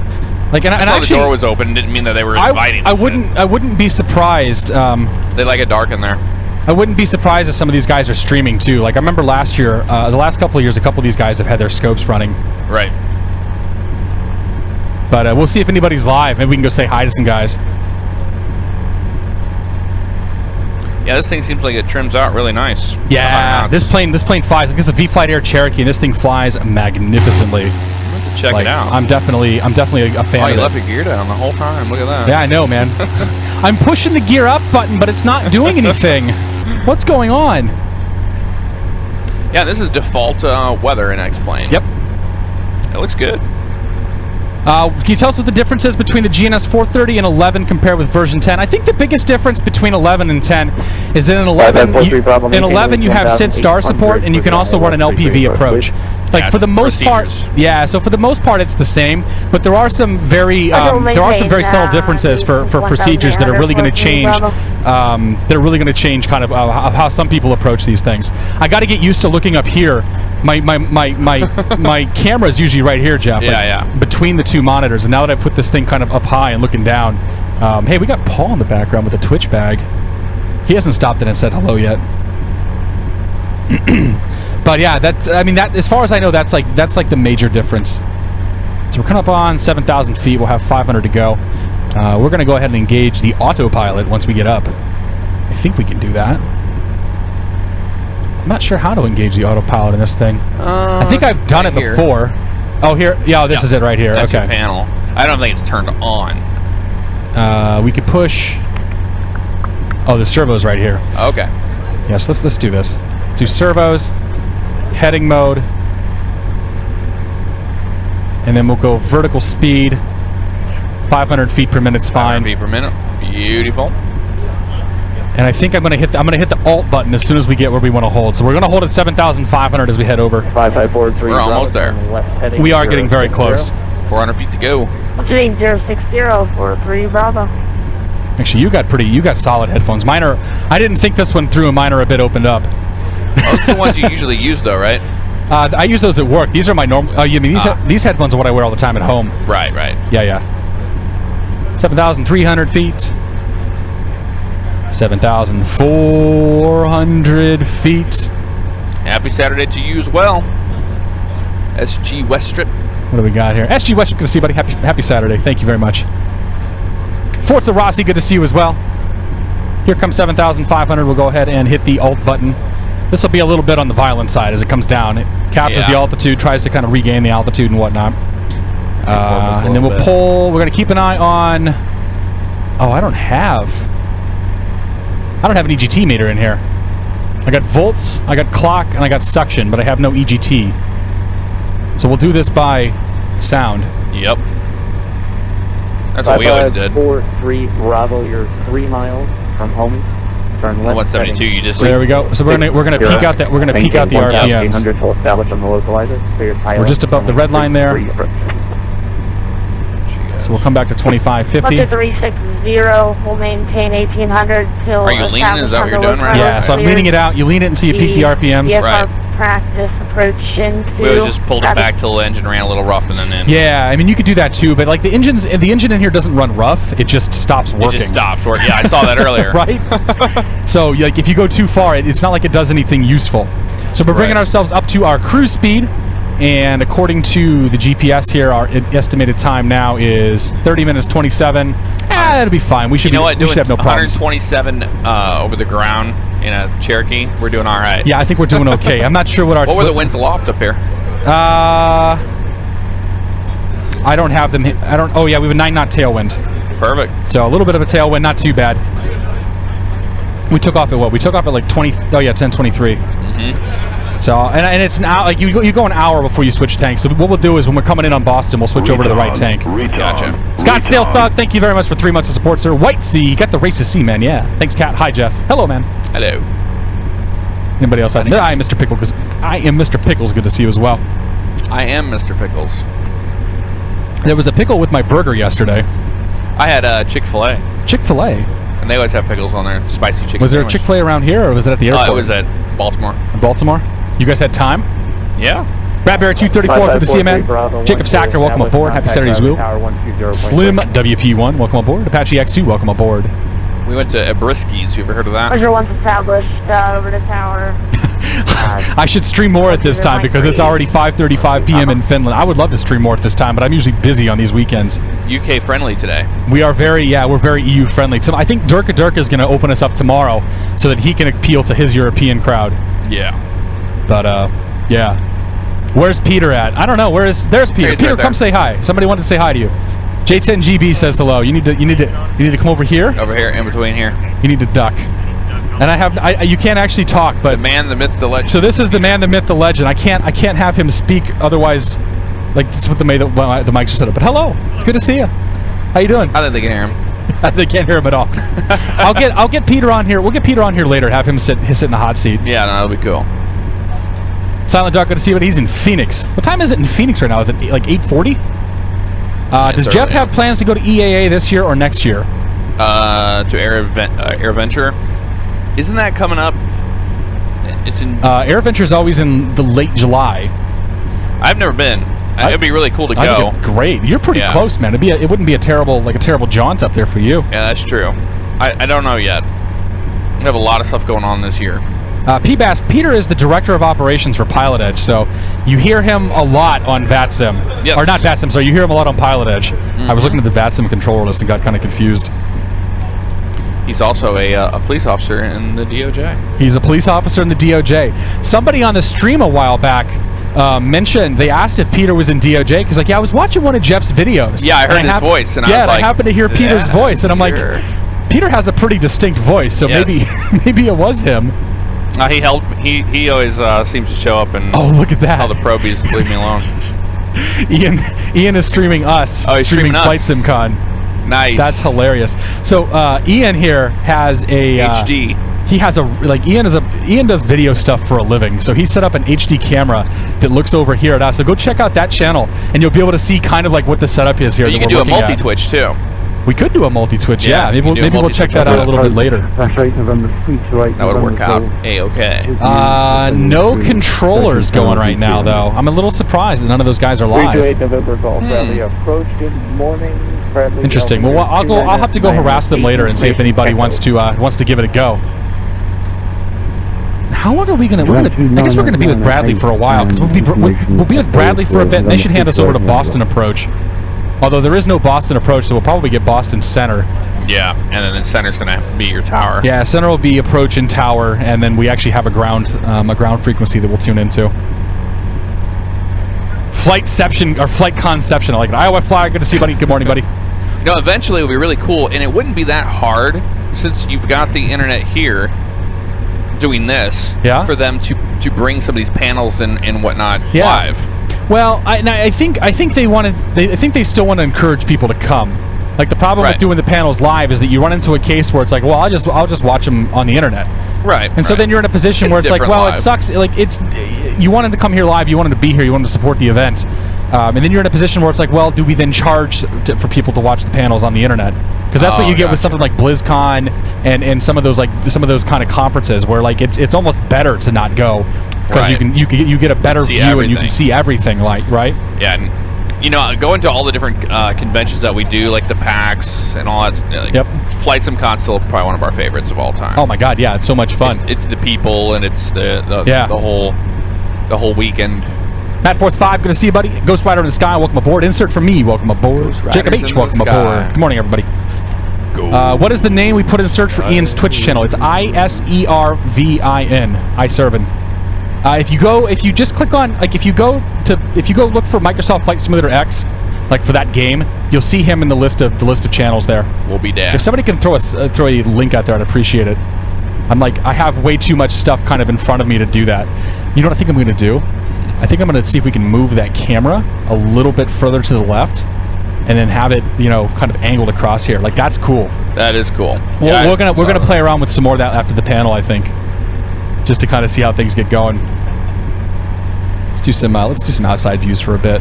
like, and actually, the door was open. Didn't mean that they were inviting us in. I wouldn't be surprised. They like it dark in there. I wouldn't be surprised if some of these guys are streaming too. Like I remember last year, the last couple of years, a couple of these guys have had their scopes running. Right. But we'll see if anybody's live. Maybe we can go say hi to some guys. Yeah, this thing seems like it trims out really nice. Yeah, this plane flies. Like, this is a V-Flight Air Cherokee, and this thing flies magnificently. Check it out. I'm definitely a fan of it. Oh, you left your gear down the whole time. Look at that. Yeah, I know, man. I'm pushing the gear up button, but it's not doing anything. What's going on? Yeah, this is default weather in X-Plane. Yep. It looks good. Can you tell us what the difference is between the GNS 430 and 11 compared with version 10? I think the biggest difference between 11 and 10 is that in 11 you have SID star support, and you can also run an LPV approach. Like for the most part, yeah. So for the most part, it's the same. But there are some very subtle differences for procedures that are really going to change. That are really going to change kind of how some people approach these things. I got to get used to looking up here. My camera is usually right here, Jeff. Yeah, Between the two monitors, and now that I put this thing kind of up high and looking down, hey, we got Paul in the background with a Twitch bag. He hasn't stopped in and said hello yet. But yeah, that as far as I know, that's like the major difference. So we're coming up on 7,000 feet. We'll have 500 to go. We're going to go ahead and engage the autopilot once we get up. I think we can do that. I'm not sure how to engage the autopilot in this thing. I think I've done it before. Oh, here. Yeah, this is it right here. That's okay. your panel. I don't think it's turned on. We could push. Oh, the servo's right here. Okay. Yes, let's do this. Do servos, heading mode, and then we'll go vertical speed. 500 feet per minute's fine. 500 feet per minute. Beautiful. And I think I'm gonna hit the Alt button as soon as we get where we want to hold. So we're gonna hold at 7,500 as we head over. 5543. We're almost there. We are getting very close. 400 feet to go. Altitude 06043 Bravo. Actually, you got solid headphones. Mine are. I didn't think this one through, and mine are a bit opened up. Those are the ones you usually use, though, right? I use those at work. These are my normal. You mean these headphones are what I wear all the time at home? Right. Yeah. 7,300 feet. 7,400 feet. Happy Saturday to you as well. SG West Strip. What do we got here? SG West, good to see you, buddy. Happy Saturday. Thank you very much. Forza Rossi, good to see you as well. Here comes 7,500. We'll go ahead and hit the Alt button. This will be a little bit on the violent side as it comes down. It captures the altitude, tries to kind of regain the altitude and whatnot. And then we'll pull. We're going to keep an eye on... Oh, I don't have an EGT meter in here. I got volts, I got clock, and I got suction, but I have no EGT. So we'll do this by sound. Yep. That's what we always did. 543 Bravo, you're 3 miles from homing. Turn left. 172. You just. There we go. So we're gonna peek out that. We're gonna peek out the RPMs. To establish on the localizer. We're just above the red line there. So we'll come back to 2550. 360. We'll maintain 1800 till. Are you leaning? Is that what you're doing right now? Yeah. So I'm leaning it out. You lean it until you peak the RPMs. Right. Practice approach into. We would just pulled it back till the engine ran a little rough and then in. Yeah, I mean you could do that too, but like the engine in here doesn't run rough. It just stops working. It just stops working. Yeah, I saw that earlier. Right. So like if you go too far, it's not like it does anything useful. So we're bringing ourselves up to our cruise speed, and according to the GPS here, our estimated time now is 30 minutes 27. That'll be fine. We should. We should have no problems. 127 over the ground in a Cherokee. We're doing all right. Yeah, I think we're doing okay. I'm not sure what our. What were the winds aloft up here? I don't have them. Oh yeah, we have a 9-knot tailwind. Perfect. So a little bit of a tailwind, not too bad. We took off at what? We took off at like 20. Oh yeah, 10:23. So and it's an hour. Like you go an hour before you switch tanks. So what we'll do is when we're coming in on Boston, we'll switch over to the right tank. Gotcha. Scottsdale Thug, thank you very much for 3 months of support, sir. White Sea, got the races C, man. Yeah. Thanks, Kat. Hi, Jeff. Hello, man. Hello. Anybody else? I am Mr. Pickle because I am Mr. Pickles. Good to see you as well. I am Mr. Pickles. There was a pickle with my burger yesterday. I had Chick-fil-A. Chick-fil-A. And they always have pickles on their spicy chicken. Was there sandwich. a Chick-fil-A around here, or was it at the airport? It was at Baltimore. Baltimore? You guys had time? Yeah. Brad Bear 234, good to see you, man. Jacob Sacker, welcome aboard. Happy Saturday's Wheel. Slim WP1, welcome aboard. Apache X2, welcome aboard. We went to Ebriski's. You ever heard of that? Pleasure once established over the tower. I should stream more at this time because it's already 5:35 p.m. in Finland. I would love to stream more at this time, but I'm usually busy on these weekends. UK friendly today. We are we're very EU friendly. So I think Durka is going to open us up tomorrow so that he can appeal to his European crowd. Yeah. But yeah. Where's Peter at? I don't know. There's Peter. Peter, come say hi. Somebody wanted to say hi to you. J10GB says hello. You need to come over here. Over here, in between here. You need to duck. And you can't actually talk, but the man, the myth, the legend. So this is the man, the myth, the legend. I can't have him speak otherwise. Like that's what the mics are set up. But hello, it's good to see you. How you doing? I don't think they can hear him. They can't hear him at all. I'll get Peter on here. We'll get Peter on here later. Have him sit in the hot seat. Yeah, no, that'll be cool. Silent Duck, good to see you. But he's in Phoenix. What time is it in Phoenix right now? Is it like 8:40? Does Jeff have plans to go to EAA this year or next year? To AirVenture. Isn't that coming up? It's in. AirVenture is always in the late July. I've never been. It'd be really cool to go. Great. You're pretty close, man. It wouldn't be a terrible jaunt up there for you. Yeah, that's true. I don't know yet. We have a lot of stuff going on this year. PBAS, Peter is the director of operations for Pilot Edge, so you hear him a lot on VATSIM. Yes. Or not VATSIM, sorry, you hear him a lot on Pilot Edge. I was looking at the VATSIM controller list and got kind of confused. He's also a police officer in the DOJ. He's a police officer in the DOJ. Somebody on the stream a while back mentioned, they asked if Peter was in DOJ, because like, yeah, I was watching one of Jeff's videos. Yeah, I heard his voice, and I was like, I happened to hear Peter's voice, and I'm like, Peter has a pretty distinct voice, so maybe it was him. He always seems to show up and look at that. tell the probies to leave me alone. Ian is streaming us. Oh, he's streaming us. FlightSimCon. Nice. That's hilarious. So Ian here has a HD. He has a Ian does video stuff for a living. So he set up an HD camera that looks over here at us. So go check out that channel, and you'll be able to see kind of like what the setup is here. You can do a multi-twitch too. We could do a multi-twitch, yeah. Maybe we'll check that out a little bit later. That's right, November 3 to right. That would work out A-okay. No controllers going right now, though. I'm a little surprised that none of those guys are live. 328 November Golf, Bradley approach. Good morning, Bradley. Interesting. Well, I'll have to go harass them later and see if anybody wants to give it a go. How long are we gonna? I guess we're gonna be with Bradley for a while, because we'll be with Bradley for a bit, and they should hand us over to Boston Approach. Although there is no Boston Approach, so we'll probably get Boston Center. Yeah, and then the center's gonna be your tower. Yeah, center will be approach and tower, and then we actually have a ground frequency that we'll tune into. FlightConception, or FlightConception. I like it. Iowa Fly, good to see you, buddy. Good morning, buddy. You know, eventually it'll be really cool, and it wouldn't be that hard since you've got the internet here doing this. Yeah. For them to bring some of these panels and whatnot live. Well, I think they still want to encourage people to come. Like, the problem with doing the panels live is that you run into a case where it's like, well, I'll just watch them on the internet. Right. And so then you're in a position where it's like, well, it sucks. Like, you wanted to come here live, you wanted to be here, you wanted to support the event, and then you're in a position where it's like, well, do we then charge for people to watch the panels on the internet? Because that's what you get with something like BlizzCon and some of those kind of conferences where like it's almost better to not go, because you get a better view and you can see everything, like, right? Yeah. And you know, going to all the different conventions that we do, like the PAX and all that. Like, FlightSimCon is still probably one of our favorites of all time. Oh my God, yeah, it's so much fun. It's the people, and it's the whole weekend. Matt Force 5, good to see you, buddy. Ghost Rider in the Sky, welcome aboard. Insert from me, welcome aboard. Jacob H, welcome aboard. Good morning, everybody. What is the name we put in search for Ian's Twitch channel? It's ISERVIN, iServin. If you just click on, like, if you go look for Microsoft Flight Simulator X, like for that game, you'll see him in the list of channels there. We'll be there. If somebody can throw a link out there, I'd appreciate it. I have way too much stuff kind of in front of me to do that. You know what I think I'm going to do? I think I'm going to see if we can move that camera a little bit further to the left, and then have it, you know, kind of angled across here. Like, that's cool. That is cool. Well, we're gonna play around with some more of that after the panel, I think, just to kind of see how things get going. Let's do some outside views for a bit.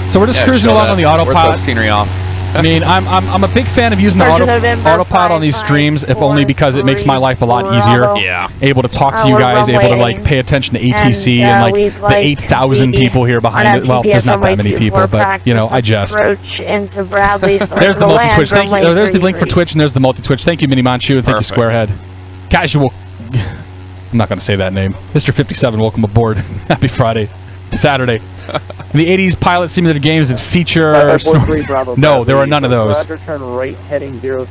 So we're just cruising along on the autopilot. Scenery off. I mean, I'm a big fan of using the autopilot on these streams, if only because it makes my life a lot easier. Yeah. Able to talk to you guys, able to like pay attention to ATC and like the 8,000 people here behind it. Well, there's not that many people, but you know, I jest. There's the multi-twitch. Thank you. There's the link for Twitch, and there's the multi-twitch. Thank you, Mini Manchu, and thank you, Squarehead. Casual. I'm not going to say that name. Mr. 57, welcome aboard. Happy Friday. Saturday. In the 80s pilot simulator games that feature... No, there are none of those. Turn right, heading 030,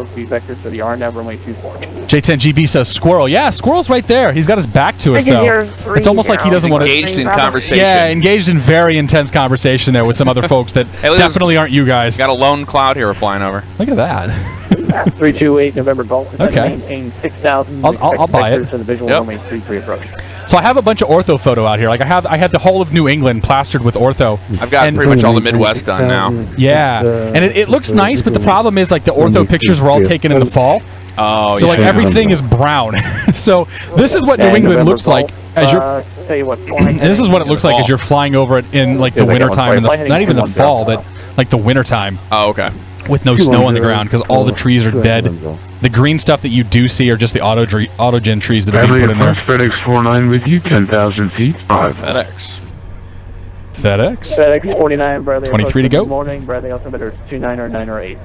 speed vectors for the RNAV runway 24. J10GB says Squirrel. Yeah, Squirrel's right there. He's got his back to us, though. It's almost like he doesn't want to... Engaged in conversation. Yeah, engaged in very intense conversation there with some other folks that definitely aren't you guys. Got a lone cloud here we're flying over. Look at that. 328 November Golf. Okay. Maintain 6,000. I'll buy it. For the visual runway 33 approach. So I have a bunch of ortho photo out here. Like I had the whole of New England plastered with ortho. I've got pretty much all the Midwest done now. Yeah, and it looks nice, but the problem is like the ortho pictures were all taken in the fall. Oh, so like everything is brown. So this is what New England looks like as you're. And this is what it looks like as you're flying over it in like the wintertime, not even the fall, but like the wintertime. Oh, okay. With no snow on the ground because all the trees are dead. The green stuff that you do see are just the autogen trees that are being put in there. FedEx 49 with you, 10,000 feet. FedEx. FedEx 49, Bradley. 23 to go. Good morning, Bradley. Altimeter 29 or 9 or 8.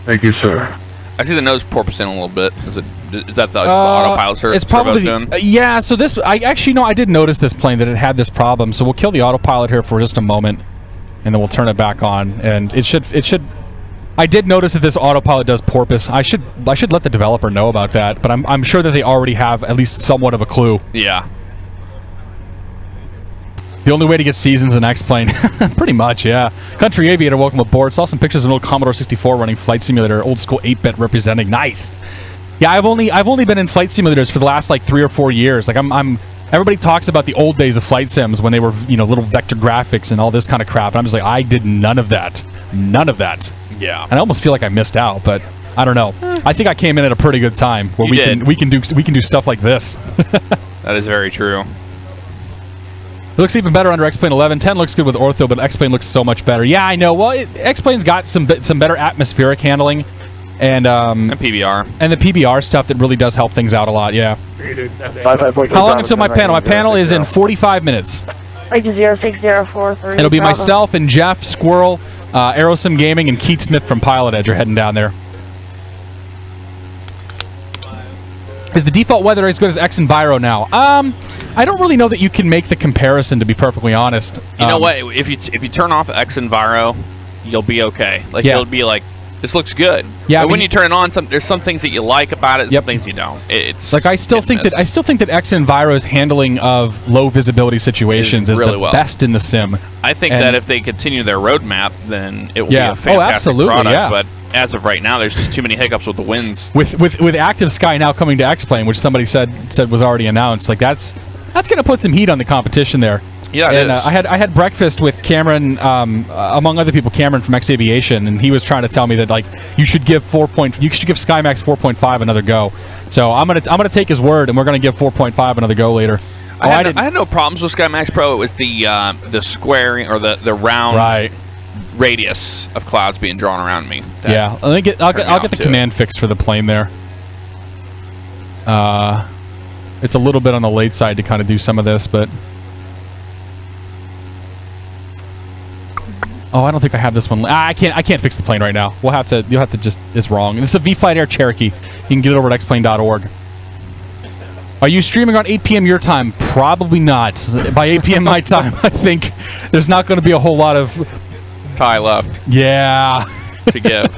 Thank you, sir. I see the nose porpoising a little bit. Is that the autopilot it's probably doing? Yeah. So this, I actually no, I did notice this plane that it had this problem. So we'll kill the autopilot here for just a moment, and then we'll turn it back on. And it should. I did notice that this autopilot does porpoise. I should let the developer know about that. But I'm sure that they already have at least somewhat of a clue. Yeah. The only way to get seasons in X-Plane. Pretty much, yeah. Country Aviator, welcome aboard. Saw some pictures of an old Commodore 64 running Flight Simulator, old school 8-bit representing. Nice. Yeah, I've only been in flight simulators for the last like 3 or 4 years. Like everybody talks about the old days of flight sims when they were, you know, little vector graphics and all this kind of crap. And I'm just like, I did none of that. None of that. Yeah. And I almost feel like I missed out, but I don't know. I think I came in at a pretty good time where we can do stuff like this. That is very true. It looks even better under X-Plane 11. 10 looks good with ortho, but X-Plane looks so much better. Yeah, I know. Well, X-Plane's got some better atmospheric handling, and PBR. And the PBR stuff that really does help things out a lot. Yeah. How long until my panel? My panel is in 45 minutes. 06043. It'll be myself and Jeff, Squirrel, Aerosim Gaming, and Keith Smith from Pilot Edge are heading down there. Is the default weather as good as X Enviro now? I don't really know that you can make the comparison, to be perfectly honest. You know what? If you turn off X Enviro, you'll be okay. Like yeah. You'll be like, this looks good. Yeah. But when you turn it on, there's some things that you like about it, some things you don't. It's like I still think that X Enviro's handling of low visibility situations is really the best in the sim. I think that if they continue their roadmap, then it will be a fantastic product. Yeah. But as of right now, there's just too many hiccups with the winds. With Active Sky now coming to X-Plane, which somebody said was already announced, like that's going to put some heat on the competition there. Yeah, and I had breakfast with Cameron, among other people, Cameron from X Aviation, and he was trying to tell me that like you should give SkyMax 4.5 another go. So I'm gonna take his word, and we're gonna give 4.5 another go later. I had no problems with SkyMax Pro. It was the squaring or the round radius of clouds being drawn around me. Yeah, I'll get the command fixed for the plane there. It's a little bit on the late side to kind of do some of this, but. Oh, I don't think I have this one. I can't fix the plane right now. You'll have to just, it's wrong. And it's a V-Flight Air Cherokee. You can get it over at xplane.org. Are you streaming on 8 p.m. your time? Probably not. By 8 p.m. my time, I think there's not going to be a whole lot of tie left. Yeah. To give.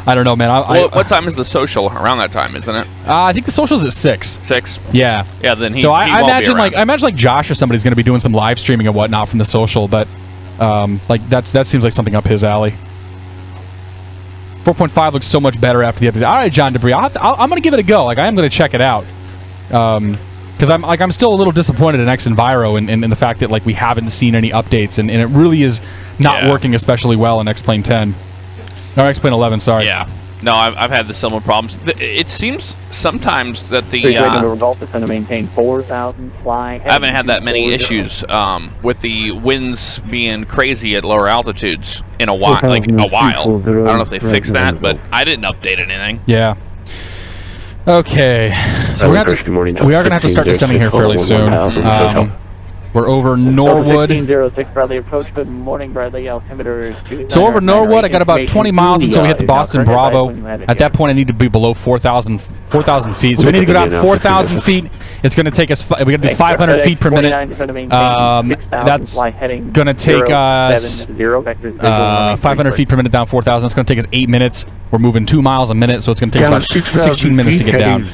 I don't know, man. What time is the social? Around that time, isn't it? I think the social's at 6. 6? Yeah. Yeah, then he So I imagine like Josh or somebody's going to be doing some live streaming and whatnot from the social, but like that seems like something up his alley. 4.5 looks so much better after the update. All right, John Debris, I'm going to give it a go. Like I am going to check it out. Because I'm still a little disappointed in X Enviro and the fact that like we haven't seen any updates and it really is not working especially well in X-Plane 10 or X-Plane 11. Sorry. Yeah. No, I've had the similar problems. It seems sometimes that the to maintain 4,000 fly. I haven't had that many issues with the winds being crazy at lower altitudes in a while. I don't know if they fixed that, but I didn't update anything. Yeah. Okay, so we are going to have to start descending here fairly soon. We're over Norwood. 1506 Bradley approach. Good morning, Bradley. Altimeter is so over Norwood, I got about 20 miles until we hit the Boston Bravo. At that point, I need to be below 4,000 feet. So we need to go down 4,000 feet. It's going to take us. We're going to do 500 feet per minute. That's going to take us 500 feet per minute down 4,000. It's going to take us 8 minutes. We're moving 2 miles a minute, so it's going to take us about 16 minutes to get down,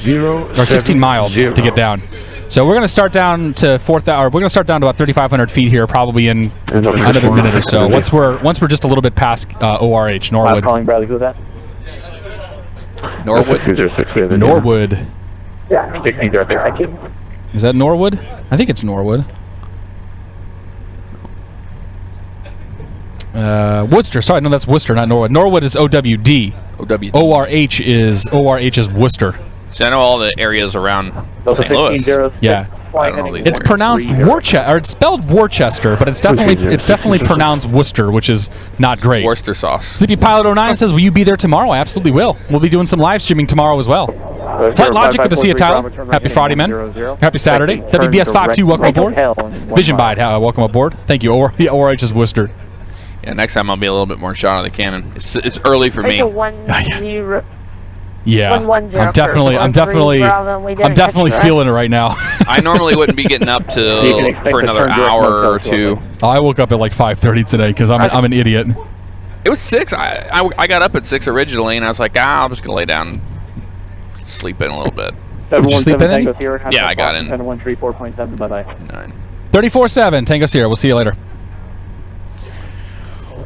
or 16 miles to get down. So we're going to start down to 4,000. We're going to start down to about 3,500 feet here, probably in another minute or so. Once we're just a little bit past ORH Norwood. Calling Bradley, who's that? Norwood. Norwood. Yeah, 1606. Thank you. Is that Norwood? I think it's Norwood. Worcester. Sorry, no, that's Worcester, not Norwood. Norwood is OWD. OWD. ORH is Worcester. See, I know all the areas around St. Louis. Yeah. It's pronounced Worcester, or it's spelled Worcester, but it's definitely pronounced Worcester, which is not great. Worcester sauce. Sleepy Pilot 09 says, "Will you be there tomorrow?" I absolutely will. We'll be doing some live streaming tomorrow as well. Flight Logic, good to see you, Tyler. Happy Friday, man. Happy Saturday. WBS 52, welcome aboard. Vision Bide, welcome aboard. Thank you. ORH is Worcester. Yeah, next time I'll be a little bit more shot of the cannon. It's early for me. Yeah, 110 I'm definitely feeling it right now. I normally wouldn't be getting up for another hour or two. I woke up at like 5:30 today because I'm an idiot. It was 6. I got up at 6 originally, and I was like, I'm just gonna lay down, sleep in a little bit. Did you sleep in any? Yeah, I got in. 713.4.7. Bye bye. 34.7. Tango Sierra. We'll see you later.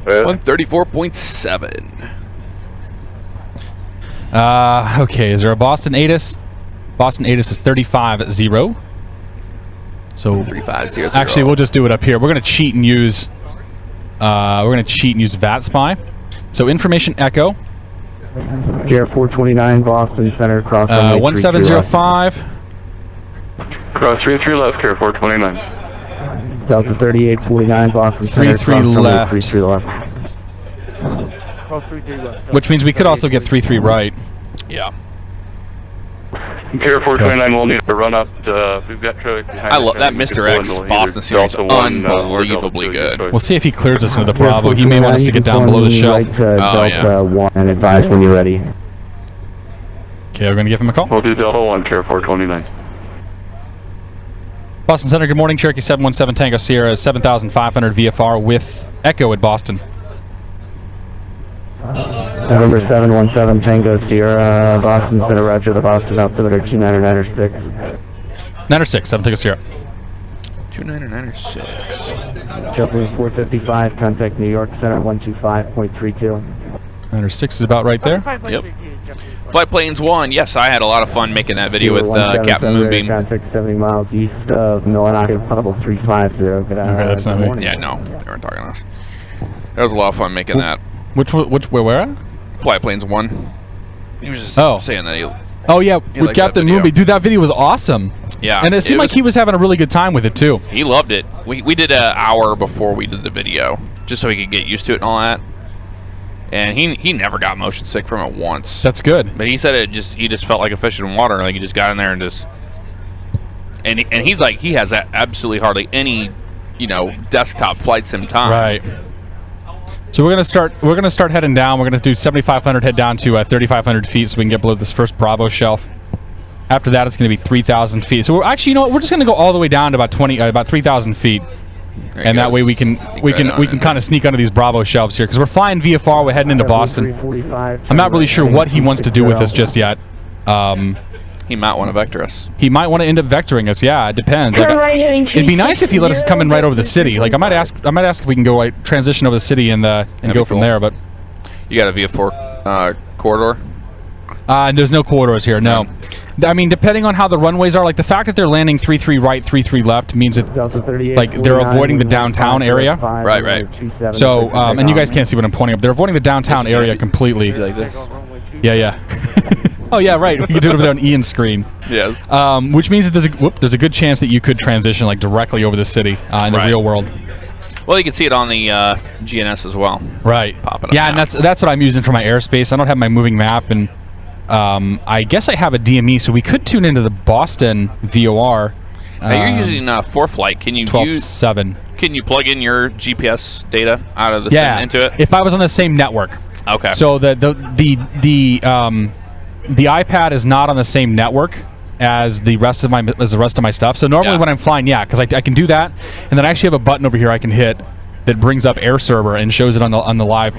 134.7. Okay, is there a Boston ATIS? Boston ATIS is 35.0. So 35.0. actually, we'll just do it up here. We're gonna cheat and use VAT Spy. So information echo. Sierra 429 Boston Center cross 1705. Cross 33 left, Care 429. Delta 3849 Boston Center 33 left. 33 left. Which means we could also get 33 right. Yeah. Care 429 will need to run up. We've got traffic behind. I love that Mr. X Boston series. Unbelievably good. We'll see if he clears us into the Bravo. He may want us to get down below the shelf. Delta 1 and advise when you're ready. Okay, we're going to give him a call. We'll do Delta 1, Care 429. Boston Center, good morning. Cherokee 717 Tango Sierra, 7,500 VFR with Echo at Boston. November 717 Tango Sierra, Boston Center, roger, the Boston altimeter 29906. 906, 7 Tango Sierra. 29906. JetBlue 455, contact New York Center 125.32. 906 is about right there. Yep. Flight Planes 1, yes, I had a lot of fun making that video with Captain Moonbeam. Contact 70 miles east of Millinocket, level 350. Okay, that's not me. Yeah, no, they weren't talking to us. That was a lot of fun making that. Where at? Flight Planes 1. He was just saying that he... Oh, yeah, with Captain Moonbeam. Dude, that video was awesome. Yeah. And it seemed like he was having a really good time with it, too. He loved it. We did an hour before we did the video, just so he could get used to it and all that. And he never got motion sick from it once. That's good. But he said he just felt like a fish in water. Like he just got in there and just... And he's like, he has absolutely hardly any, desktop flight sim time. Right. So we're gonna start heading down. We're gonna do 7,500, head down to 3,500 feet, so we can get below this first Bravo shelf. After that, it's gonna be 3,000 feet. So we're actually, we're just gonna go all the way down to about 3,000 feet, and that way we can kind of sneak under these Bravo shelves here because we're flying VFR. We're heading into Boston. I'm not really sure what he wants to do with this just yet. He might want to vector us. He might want to end up vectoring us. Yeah, it depends. It'd be nice if he let us come in right over the city. Like I might ask if we can go transition over the city and go from there. But you got a VF4 corridor? There's no corridors here. No. I mean, depending on how the runways are, like the fact that they're landing 33 right, 33 left means that like they're avoiding the downtown area. Right. So and you guys can't see what I'm pointing up. They're avoiding the downtown area completely. Like this. Yeah. Oh yeah, right. We could do it with an Ian screen. Yes. Which means that there's a good chance that you could transition like directly over the city in the real world. Well, you can see it on the GNS as well. Right. Popping up. Yeah, and that's what I'm using for my airspace. I don't have my moving map, and I guess I have a DME, so we could tune into the Boston VOR. Now you're using 4Flight. Can you 12.7? Can you plug in your GPS data out of the sim into it? If I was on the same network. Okay. So the iPad is not on the same network as the rest of my stuff. So normally when I'm flying, because I can do that, and then I actually have a button over here I can hit that brings up Air Server and shows it on the live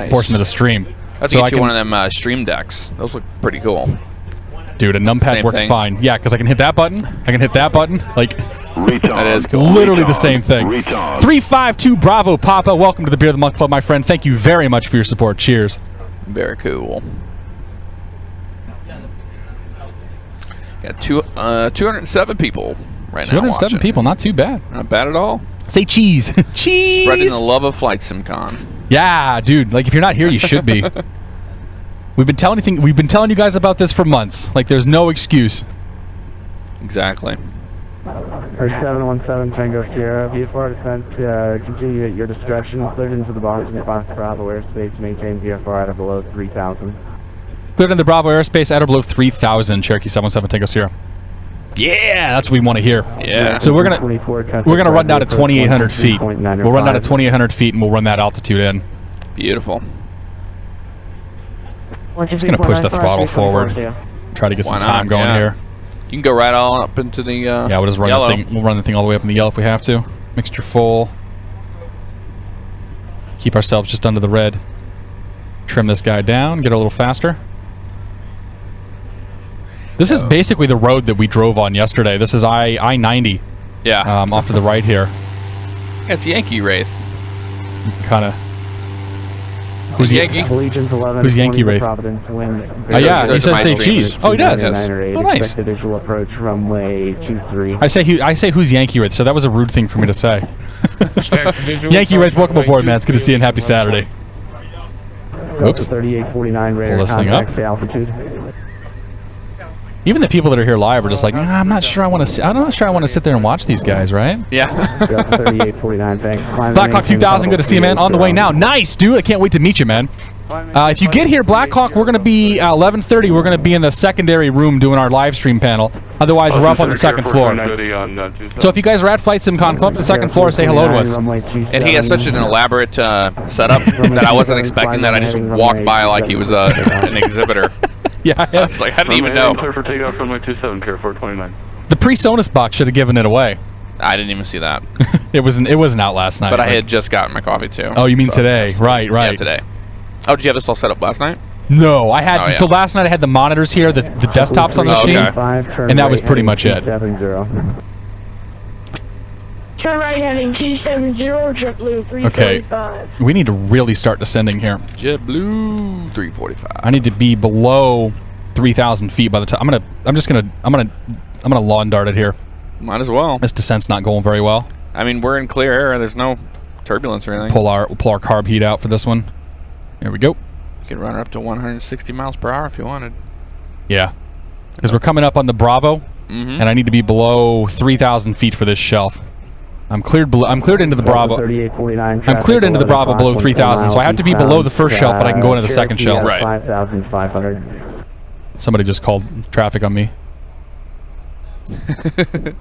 portion of the stream. Let's get you one of them stream decks. Those look pretty cool. Dude, a numpad works fine. Yeah, because I can hit that button. I can hit that button. Like, that is cool. Literally the same thing. 352 Bravo Papa. Welcome to the Beer of the Month Club, my friend. Thank you very much for your support. Cheers. Very cool. Got 207 people right now. 207 people, not too bad. Not bad at all. Say cheese. Cheese. Spreading the love of FlightSimCon. Yeah, dude. Like if you're not here, you should be. We've been telling you guys about this for months. Like there's no excuse. Exactly. Or 717 Tango Sierra, VFR descent, continue at your discretion. Cleared into the Boston Bravo airspace, maintain VFR at or below 3,000. Cleared in the Bravo airspace at or below 3,000, Cherokee 717 Tango Sierra. Yeah, that's what we want to hear. Yeah. So we're gonna run down to 2,800 feet. We'll run down to 2,800 feet and we'll run that altitude in. Beautiful. Just gonna push the throttle forward. Try to get some time going here. You can go right all up into the yeah, we'll just run yellow. the thing. We'll run the thing all the way up in the yellow if we have to. Mixture full. Keep ourselves just under the red. Trim this guy down. Get a little faster. This is basically the road that we drove on yesterday. This is I-90. Yeah. Off to the right here. That's Yankee Wraith. Kind of. Who's Yankee? Who's Yankee Wraith? Oh yeah, he says say cheese. Oh, he does. Yes. Oh, nice. Visual approach runway 23. I say who's Yankee Wraith, so that was a rude thing for me to say. Yankee Wraith, welcome aboard, man. It's good to see you and happy Saturday. Oops. 3849 radar Pull this thing up. contact to altitude. Even the people that are here live are just like, I'm not sure I want to. I'm not sure I want to sit there and watch these guys, right? Yeah. 3849, thanks. Blackhawk 2000, good to see you, man. On the way now. Nice, dude. I can't wait to meet you, man. If you get here, Blackhawk, we're going to be 11:30. We're going to be in the secondary room doing our live stream panel. Otherwise, we're up on the second floor. So if you guys are at FlightSimCon, come up to the second floor, say hello to us. And he has such an elaborate setup that I wasn't expecting that. I just walked by like he was an exhibitor. Yeah, I was like, I didn't even know. Clear for takeoff runway 27, Care 429. The PreSonus box should have given it away. I didn't even see that. It wasn't out last night. But I had just gotten my coffee too. Oh, you mean today? Right. Yeah, today. Oh, did you have this all set up last night? No, I had. So last night I had the monitors here, the desktops on the machine, and that was pretty much it. Turn right heading 270, JetBlue 345. Okay, we need to really start descending here. JetBlue 345. I need to be below 3,000 feet by the time. I'm gonna lawn dart it here. Might as well. This descent's not going very well. I mean, we're in clear air. There's no turbulence or anything. We'll pull our carb heat out for this one. There we go. You could run her up to 160 miles per hour if you wanted. Yeah, because we're coming up on the Bravo, and I need to be below 3,000 feet for this shelf. I'm cleared into the Bravo. I'm cleared into the Bravo below 3,000, so I have to be below the first shelf, but I can go into the second shelf. Right. 5,500. Somebody just called traffic on me.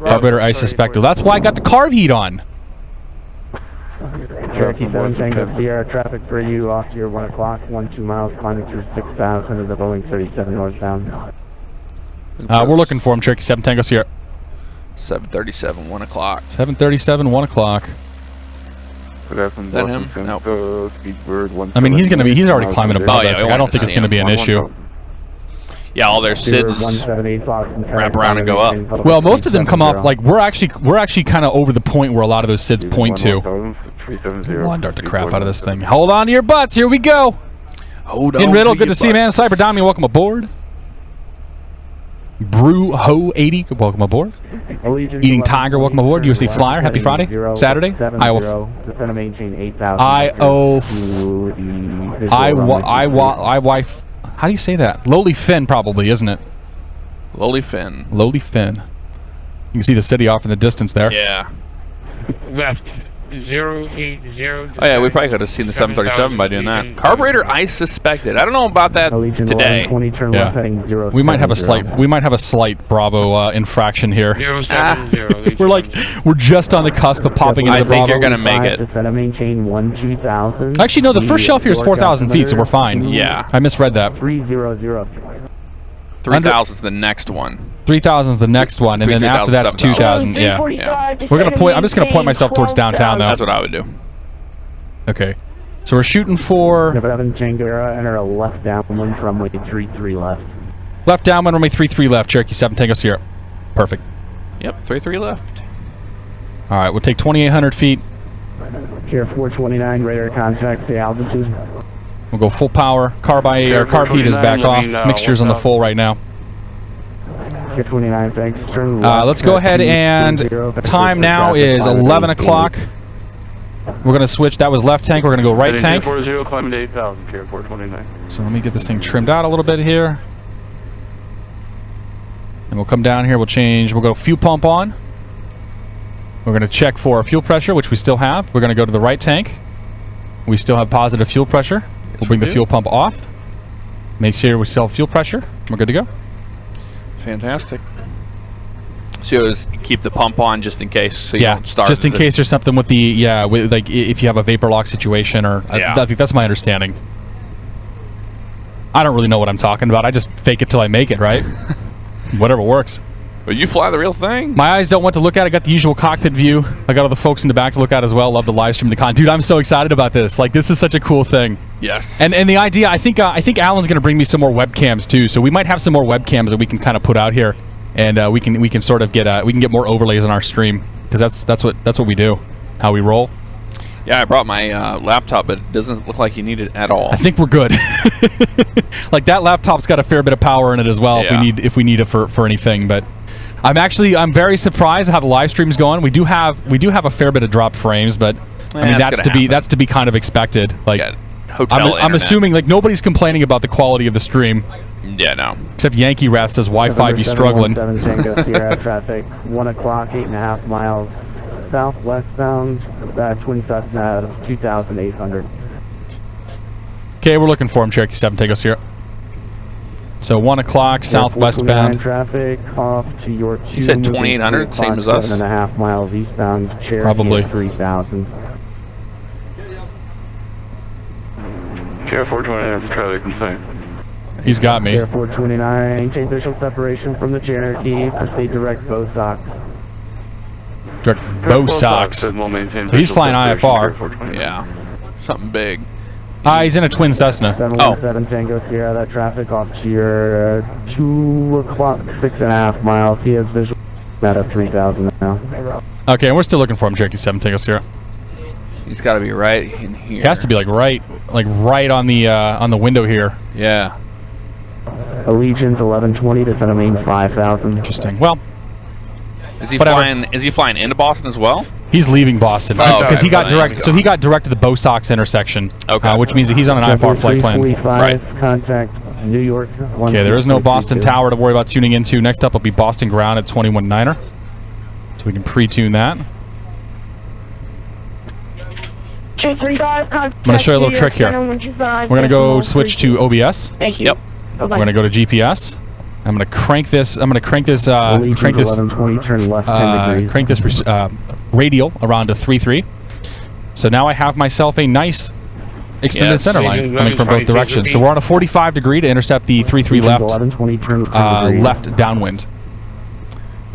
Carburetor ice suspected. That's why I got the carb heat on. Cherokee 7 Tango Sierra, traffic for you off to your 1 o'clock, 12 miles, climbing through 6,000 of the Boeing 37 northbound. We're looking for him, Cherokee 7 Tango Sierra. 737, 1 o'clock. 737, 1 o'clock. Is that him? No. I mean, he's already climbing above us. I don't think it's going to be an issue. Yeah, all their SIDs wrap around and go up. Well, most of them come off like we're actually kind of over the point where a lot of those SIDs point to. Lawn dart the crap out of this thing. Hold on to your butts. Here we go. Hold on. In Riddle, good to see you, man. Cyber Dommy, welcome aboard. Brew Ho 80, welcome aboard. Eating Tiger, welcome aboard. USA Flyer, happy Friday, Saturday. How do you say that? Lowly Finn, probably, isn't it? Lowly Finn. Lowly Finn. You can see the city off in the distance there. Yeah. Left 080. Oh yeah, we probably could have seen the 737 by doing that. Carburetor ice suspected. I don't know about that today. Yeah. We might have a slight Bravo infraction here. 070. We're just on the cusp of popping into the Bravo. I think you're gonna make it. Actually, no. The first shelf here is 4,000 feet, so we're fine. Yeah. I misread that. 3,000 is the next one. 3,000 is the next one, and then after that's 2,000. Yeah. We're gonna point. I'm just gonna point myself towards downtown, though. That's what I would do. Okay. So we're shooting for. Enter a left downwind runway 33 left. Left downwind runway 33 left. Cherokee 7 Tango Sierra. Perfect. Yep. 33 left. All right. We'll take 2,800 feet. Here 429 radar contact the altitude. We'll go full power. Carb heat is back off. Mixture's on the full right now. 29, thanks. Let's go ahead and time now is 11 o'clock. We're going to switch. That was left tank. We're going to go right tank. 40, climbing to 8,000, Care 429. So let me get this thing trimmed out a little bit here. And we'll come down here. We'll change. We'll go fuel pump on. We're going to check for fuel pressure, which we still have. We're going to go to the right tank. We still have positive fuel pressure. We'll bring the fuel pump off. Make sure we still have fuel pressure. We're good to go. Fantastic. So is keep the pump on just in case. So you don't start just in case there's something with the like if you have a vapor lock situation, or I think that's my understanding. I don't really know what I'm talking about. I just fake it till I make it, right? Whatever works. But you fly the real thing. My eyes don't want to look at it. I got the usual cockpit view. I got all the folks in the back to look at as well. Love the live stream, the con. Dude, I'm so excited about this. Like, this is such a cool thing. Yes. And the idea, I think Alan's going to bring me some more webcams too. So we might have some more webcams that we can kind of put out here, and we can sort of get we can get more overlays on our stream, because that's what we do, how we roll. Yeah, I brought my laptop, but it doesn't look like you need it at all. I think we're good. Like, that laptop's got a fair bit of power in it as well, Yeah. if we need it for anything. But I'm very surprised at how the live stream's going. We do have a fair bit of dropped frames, but I mean that's to be kind of expected. Like, I'm assuming like nobody's complaining about the quality of the stream. Yeah, no. Except Yankee Wrath says Wi-Fi be struggling. 717 Tango Sierra traffic, 1 o'clock, 8.5 miles southwest bound, Twin Cessna 2,800. Okay, we're looking for him, Cherokee 7 Tango Sierra. So 1 o'clock southwest bound. Traffic off to your 2. You said 2,800, same as us. 7.5 miles eastbound, Cherokee Probably 3,000. Sierra 429 traffic inside. He's got me. Sierra 429, maintain visual separation from the Cherokee, proceed direct BOSOX. Direct BOSOX. So he's flying IFR. Yeah. Something big. He's in a twin Cessna. 717 Tango Sierra, that traffic off to your 2 o'clock, 6.5 miles. He has visual at a 3,000 now. Okay, and we're still looking for him, Cherokee 7 Tango Sierra. He's got to be right in here. He has to be like right on the window here. Yeah. Allegiance 1120 to Center Main 5,000. Interesting. Well, Is he flying into Boston as well? he's leaving Boston because he got direct. So he got direct to the BOSOX intersection, which means that he's on an IFR flight plan. Right. Contact New York. Okay, there is no Boston Tower to worry about tuning into. Next up will be Boston Ground at 21.9er. So we can pre-tune that. I'm going to show you a little trick here. We're going to go switch to OBS. Thank you. Yep. We're going to go to GPS. I'm going to crank this. Crank this radial around to 3.3. So now I have myself a nice extended center line coming from both directions. So we're on a 45 degree to intercept the 3.3 left downwind.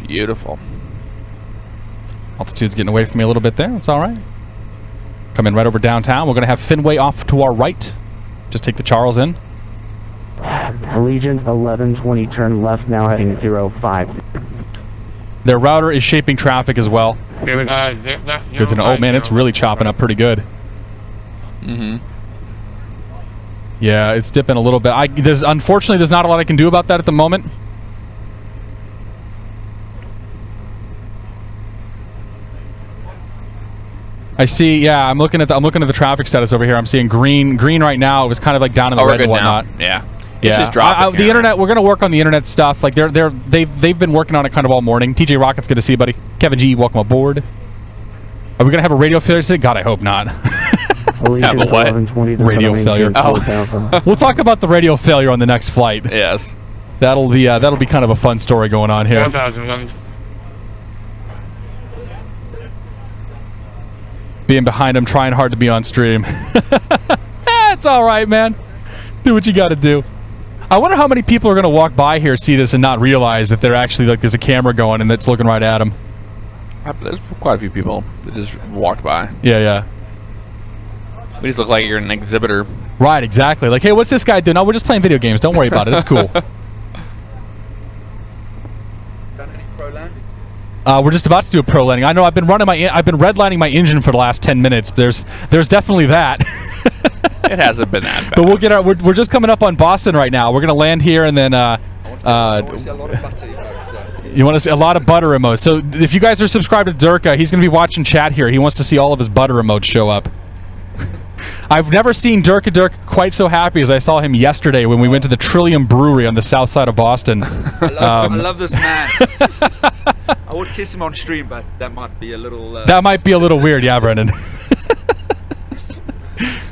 Beautiful. Altitude's getting away from me a little bit there. It's all right. Coming right over downtown. We're going to have Fenway off to our right. Just take the Charles in. Allegiance 1120, turn left now heading 05. Their router is shaping traffic as well. Good to know. Oh man, it's really chopping up pretty good. Yeah, it's dipping a little bit. Unfortunately, there's not a lot I can do about that at the moment. I see. Yeah, I'm looking at the traffic status over here. I'm seeing green right now. It was kind of like down in the red and whatnot. Now. Yeah. Yeah. Just dropping the internet. We're gonna work on the internet stuff. Like they've been working on it kind of all morning. TJ Rocket's good to see you, buddy. Kevin G, welcome aboard. Are we gonna have a radio failure today? God, I hope not. Have a what? Radio failure. Oh. We'll talk about the radio failure on the next flight. Yes. That'll be kind of a fun story going on here. Being behind him, trying hard to be on stream. It's all right, man. Do what you got to do. I wonder how many people are going to walk by here, see this, and not realize that they're actually like there's a camera going and that's looking right at them. There's quite a few people that just walked by. Yeah. We just look like you're an exhibitor. Right, exactly. Like, hey, what's this guy doing? No, we're just playing video games. Don't worry about it. It's cool. Done any pro landing? We're just about to do a pro landing. I know I've been redlining my engine for the last 10 minutes. There's definitely that. It hasn't been that bad. But we'll get we're just coming up on Boston right now. We're gonna land here and then I want to see a lot of butter emotes. You want to see a lot of butter emotes. So if you guys are subscribed to Durka, he's gonna be watching chat here. He wants to see all of his butter emotes show up. I've never seen Durka quite so happy as I saw him yesterday when we went to the Trillium Brewery on the south side of Boston. I love this man. I would kiss him on stream, but that might be a little... that might be a little weird, yeah, Brendan.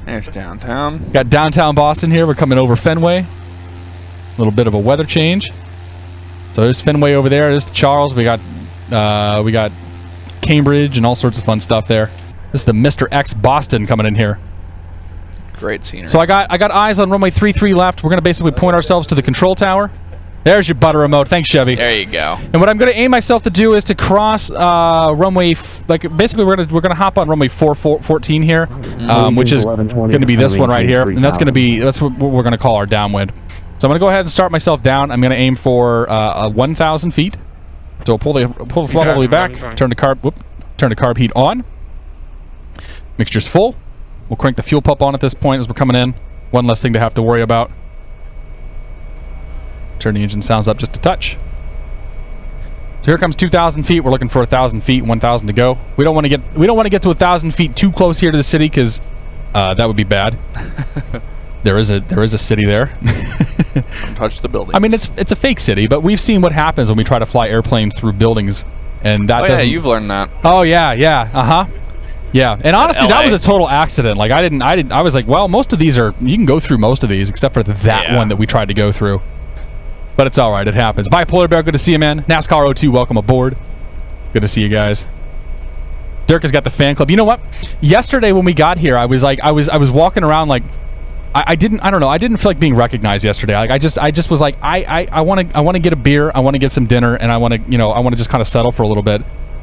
There's downtown. Got downtown Boston here. We're coming over Fenway. A little bit of a weather change. So there's Fenway over there. There's the Charles. We got Cambridge and all sorts of fun stuff there. This is the Mr. X Boston coming in here. Great scenery. So I got eyes on runway 33 left. We're going to basically point ourselves to the control tower. There's your butter remote. Thanks, Chevy. There you go. And what I'm going to aim myself to do is to cross runway, basically we're gonna hop on runway 14 here, which is going to be this one right here, and that's what we're going to call our downwind. So I'm going to go ahead and start myself down. I'm going to aim for 1,000 feet. So pull the throttle all the way back. Turn the carb heat on. Mixture's full. We'll crank the fuel pump on at this point as we're coming in. One less thing to have to worry about. Turn the engine sounds up just a touch. So here comes 2,000 feet. We're looking for 1,000 feet, 1,000 to go. We don't want to get to 1,000 feet too close here to the city because that would be bad. There is a city there. Don't touch the buildings. I mean, it's a fake city, but we've seen what happens when we try to fly airplanes through buildings, and that doesn't. Yeah, you've learned that. Oh yeah, yeah. And honestly, that was a total accident. Like I was like, well, most of these you can go through most of these except for that one that we tried to go through. But it's all right. It happens. Bipolar Bear, good to see you, man. NASCAR 02, welcome aboard. Good to see you guys. Dirk has got the fan club. You know what? Yesterday when we got here, I was walking around like I don't know. I didn't feel like being recognized yesterday. Like I just was like I want to get a beer. I want to get some dinner, and I want to just kind of settle for a little bit.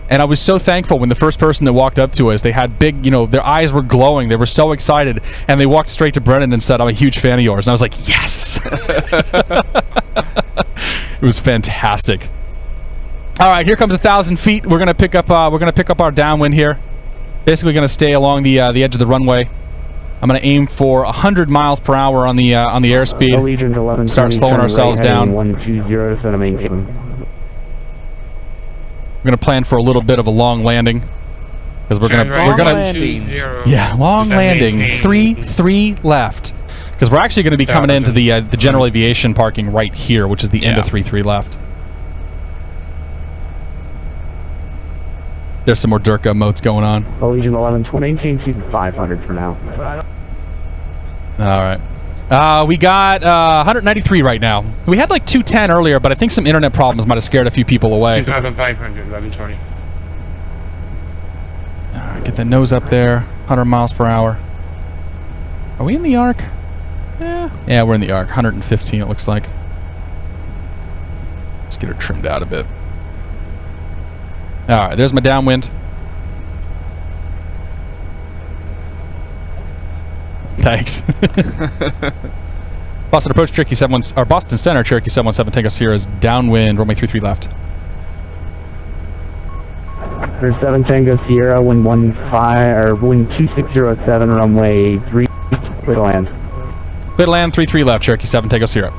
And I was so thankful when the first person that walked up to us, they had big, their eyes were glowing. They were so excited. And they walked straight to Brennan and said, I'm a huge fan of yours. And I was like, yes. It was fantastic. All right, here comes 1,000 feet. We're gonna pick up our downwind here. Basically gonna stay along the edge of the runway. I'm gonna aim for 100 miles per hour on the airspeed. Start slowing ourselves down. 120 to maintain. We're gonna plan for a little bit of a long landing because we're gonna long landing. 3-3 left because we're actually gonna be coming into the general aviation parking right here, which is the end of 3-3 left. There's some more Durka motes going on. Allegiant 1120, maintain 500 for now. All right. We got 193 right now. We had like 210 earlier, but I think some internet problems might have scared a few people away. 2,500, 1120. All right, get the nose up there. 100 miles per hour. Are we in the arc? Yeah, we're in the arc. 115, it looks like. Let's get her trimmed out a bit. All right, there's my downwind. Thanks. Boston approach Cherokee 71, or Boston Center Cherokee 717 Tango Sierra is downwind, runway 33 left. For 7 Tango Sierra, wind 15 or wind 2607, runway 3, clear to land. Clear to land, 33 left, Cherokee 7 Tango Sierra.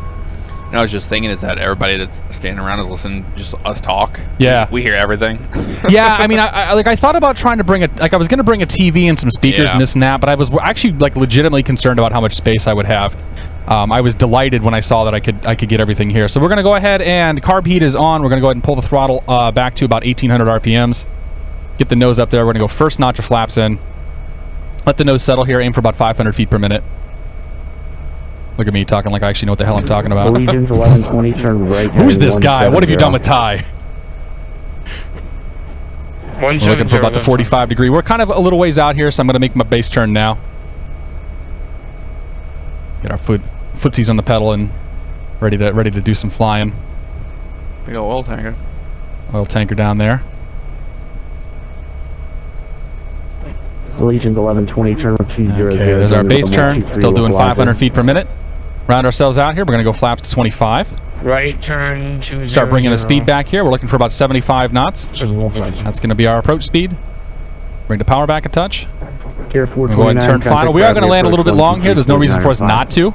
And I was just thinking, is that everybody that's standing around is listening just us talk? Yeah. We hear everything. Yeah, I mean, I thought about trying to bring I was going to bring a TV and some speakers and this and that, but I was actually like legitimately concerned about how much space I would have. I was delighted when I saw that I could get everything here. So we're going to go ahead and carb heat is on. We're going to go ahead and pull the throttle back to about 1,800 RPMs. Get the nose up there. We're going to go first notch of flaps in. Let the nose settle here. Aim for about 500 feet per minute. Look at me talking like I actually know what the hell I'm talking about. Allegiance 1120, turn right. Who's this guy? What have you done with Ty? We're looking for about the 45 degree. We're kind of a little ways out here, so I'm going to make my base turn now. Get our footsies on the pedal and ready to do some flying. Big old oil tanker. Oil tanker down there. Allegiance 1120, turn 200. Okay, there's our base turn. Still doing 500 feet per minute. Round ourselves out here. We're going to go flaps to 25. Right turn 200. Start bringing the speed back here. We're looking for about 75 knots. That's going to be our approach speed. Bring the power back a touch. We're go ahead and turn final. We are going to land a little bit long here. There's no reason for us not to.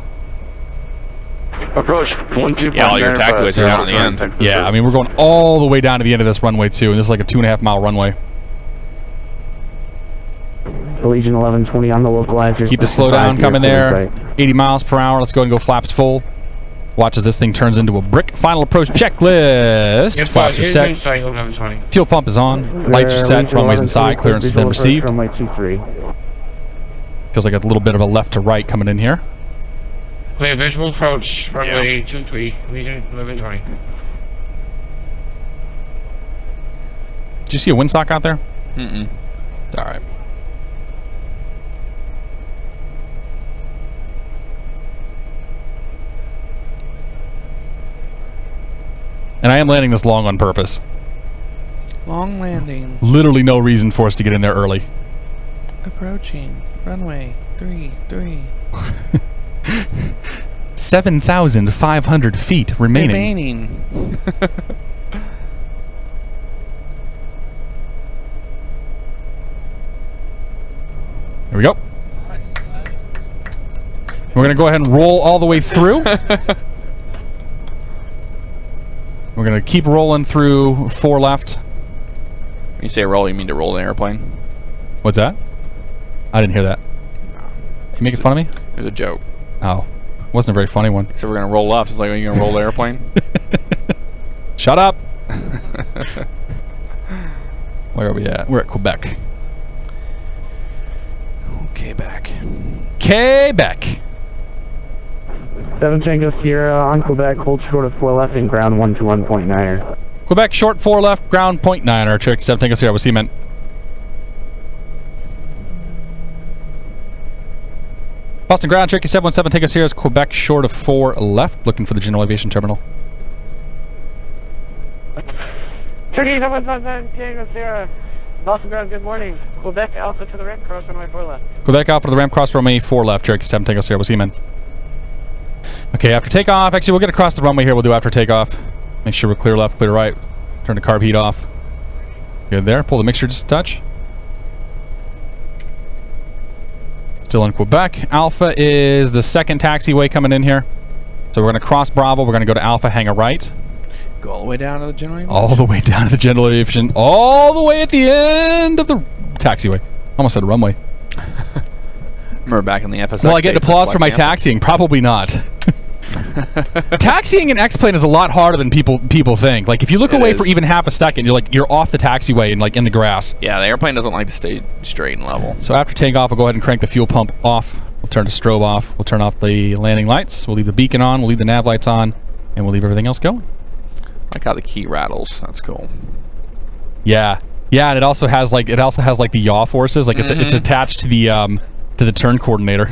Approach 12. Yeah, all your taxiways are down at the end. Yeah, I mean, we're going all the way down to the end of this runway, too. And this is like a 2.5 mile runway. Allegiant 1120 on the localizer. Keep the slowdown coming there. 80 miles per hour. Let's go ahead and go flaps full. Watch as this thing turns into a brick. Final approach checklist. Flaps are set. Fuel pump is on. Lights are set. Runway's inside. Clearance has been received. Runway 23. Feels like a little bit of a left to right coming in here. Clear visual approach. Runway 23. Allegiant 1120. Did you see a windsock out there? Mm-mm. It's all right. And I am landing this long on purpose. Long landing. Literally no reason for us to get in there early. Approaching. Runway 33. 7,500 feet remaining. Here we go. We're going to go ahead and roll all the way through. We're going to keep rolling through 4 left. When you say roll, you mean to roll the airplane? What's that? I didn't hear that. You making fun of me? It was a joke. Oh. Wasn't a very funny one. So we're going to roll left. It's like, are you going to roll the airplane? Shut up! Where are we at? We're at Quebec. Quebec. Quebec! 7 Tango Sierra on Quebec, hold short of 4 left and ground 121.9er. Quebec, short 4 left, ground 0.9er. Cherokee 7 Tango Sierra, we'll see you, man. Boston ground, Cherokee 717 Tango Sierra is Quebec, short of 4 left, looking for the General Aviation Terminal. Cherokee 717 Tango Sierra, Boston ground, good morning. Quebec Alpha to the ramp, cross runway 4 left. Quebec Alpha to the ramp, cross runway 4 left, Cherokee 7 Tango Sierra, we'll see you, man. Okay, after takeoff, actually we'll get across the runway here, we'll do after takeoff. Make sure we're clear left, clear right. Turn the carb heat off. Good there, pull the mixture just a touch. Still in Quebec. Alpha is the second taxiway coming in here. So we're going to cross Bravo, we're going to go to Alpha, hang a right. Go all the way down to the General Aviation? All the way down to the General Aviation. All the way at the end of the taxiway. Almost said runway. Remember back in the FSX Will I get applause for my taxiing? Probably not. Taxiing an X-plane is a lot harder than people think. Like if you look away for even half a second, you're off the taxiway and like in the grass. Yeah, the airplane doesn't like to stay straight and level. So after takeoff, we'll go ahead and crank the fuel pump off. We'll turn the strobe off. We'll turn off the landing lights. We'll leave the beacon on. We'll leave the nav lights on, and we'll leave everything else going. I like how the key rattles. That's cool. Yeah, yeah, and it also has like the yaw forces. Like it's attached to the turn coordinator.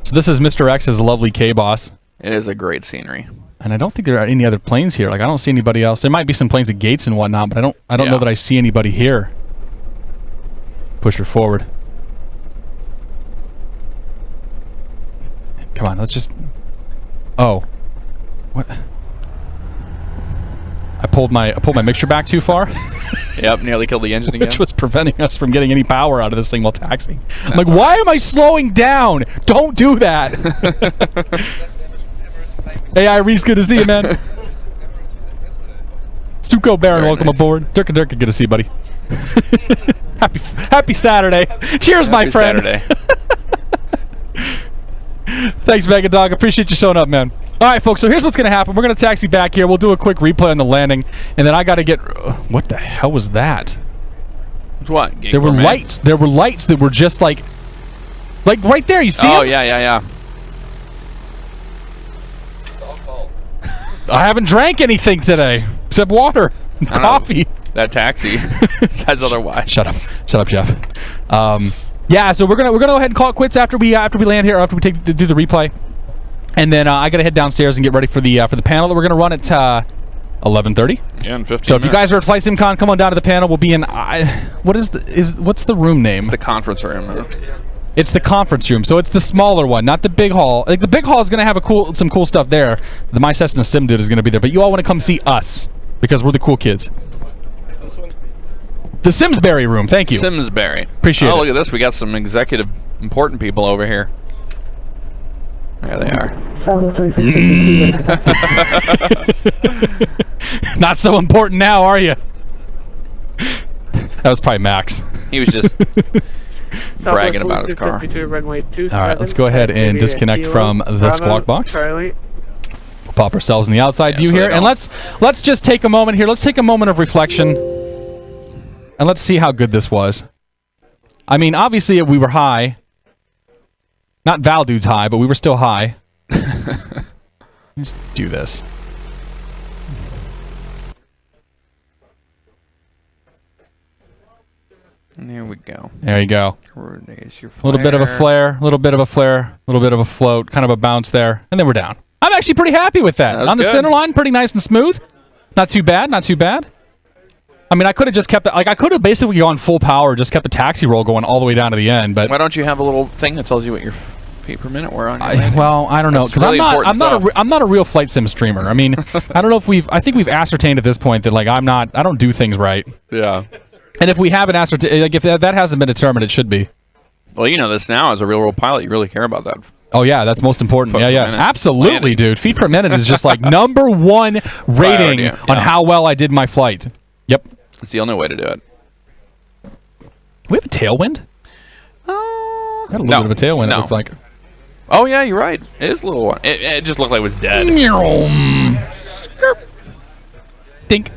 So this is Mr. X's lovely KBOS. It is a great scenery. And I don't think there are any other planes here. Like I don't see anybody else. There might be some planes at gates and whatnot, but I don't know that I see anybody here. Push her forward. Come on, let's just. Oh, what? I pulled my mixture back too far. Yep, nearly killed the engine again. Which was preventing us from getting any power out of this thing while taxiing. I'm like, why am I slowing down? Don't do that. Hey, Iris, good to see you, man. Suko Baron, welcome aboard. Durka, good to see you, buddy. Happy Saturday. Cheers, my friend. Saturday. Thanks, Mega Dog. Appreciate you showing up, man. All right, folks, so here's what's going to happen. We're going to taxi back here. We'll do a quick replay on the landing, and then I got to get... What the hell was that? What? There were lights. There were lights that were just like right there. You see them? Oh, yeah. I haven't drank anything today except water and coffee. That taxi says otherwise. Shut up, Jeff. Yeah, so we're gonna go ahead and call it quits after we land here, after we do the replay, and then I gotta head downstairs and get ready for the panel that we're gonna run at 11:30. Yeah, in 15 So if you guys are at FlightSimCon, come on down to the panel. We'll be in what's the room name? It's the conference room. It's the conference room, so it's the smaller one, not the big hall. Like the big hall is gonna have some cool stuff there. The My Cessna Sim dude is gonna be there, but you all want to come see us because we're the cool kids. The Simsbury room, thank you. Simsbury. Appreciate it. Oh, look at this. We got some executive important people over here. There they are. Not so important now, are you? That was probably Max. He was just bragging about his car. All right, let's go ahead and disconnect from the squawk box. We'll pop ourselves in the outside view here, and let's just take a moment here. Let's take a moment of reflection, and let's see how good this was. I mean, obviously we were high. Not Val Dude's high, but we were still high. Let's do this. And there we go. There you go. There's your a little bit of a flare, a little bit of a flare, a little bit of a float, kind of a bounce there, and then we're down. I'm actually pretty happy with that. On the center line, pretty nice and smooth. Not too bad. Not too bad. I mean, I could have just kept it. Like, I could have basically gone full power, just kept the taxi roll going all the way down to the end. But why don't you have a little thing that tells you what your feet per minute were on? Well, I don't know, because really I'm not a real flight sim streamer. I mean, I don't know if I think we've ascertained at this point that like I don't do things right. Yeah. And if we haven't ascertained, like if that hasn't been determined, it should be. Well, you know this now as a real world pilot, you really care about that. Oh yeah, that's most important. Yeah, absolutely, dude. Feet per minute is just like #1 rating on how well I did my flight. Yep. It's the only way to do it. We have a tailwind? Had a little bit of a tailwind, it looks like. Oh, yeah, you're right. It is a little one. It just looked like it was dead. Dink.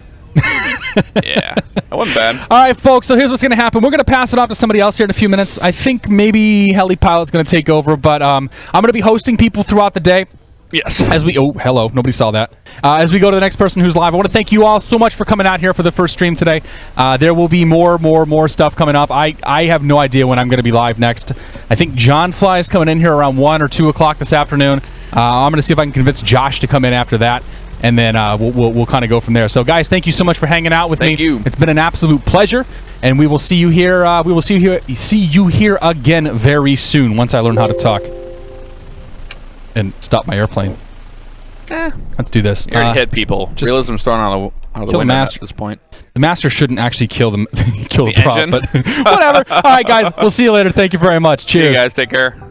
Yeah, that wasn't bad. All right, folks, so here's what's going to happen. We're going to pass it off to somebody else here in a few minutes. I think maybe Heli Pilot's going to take over, but I'm going to be hosting people throughout the day. Yes. As we hello, nobody saw that. As we go to the next person who's live, I want to thank you all so much for coming out here for the first stream today. There will be more stuff coming up. I have no idea when I'm going to be live next. I think John Fly is coming in here around 1 or 2 o'clock this afternoon. I'm going to see if I can convince Josh to come in after that, and then we'll kind of go from there. So, guys, thank you so much for hanging out with me. Thank you. It's been an absolute pleasure, and we will see you here. We will see you here again very soon once I learn how to talk. And stop my airplane. Let's do this. You already hit people. Just realism's thrown out of the window at this point. The master shouldn't actually kill the prop, engine? but whatever. All right, guys. We'll see you later. Thank you very much. Cheers. See you guys. Take care.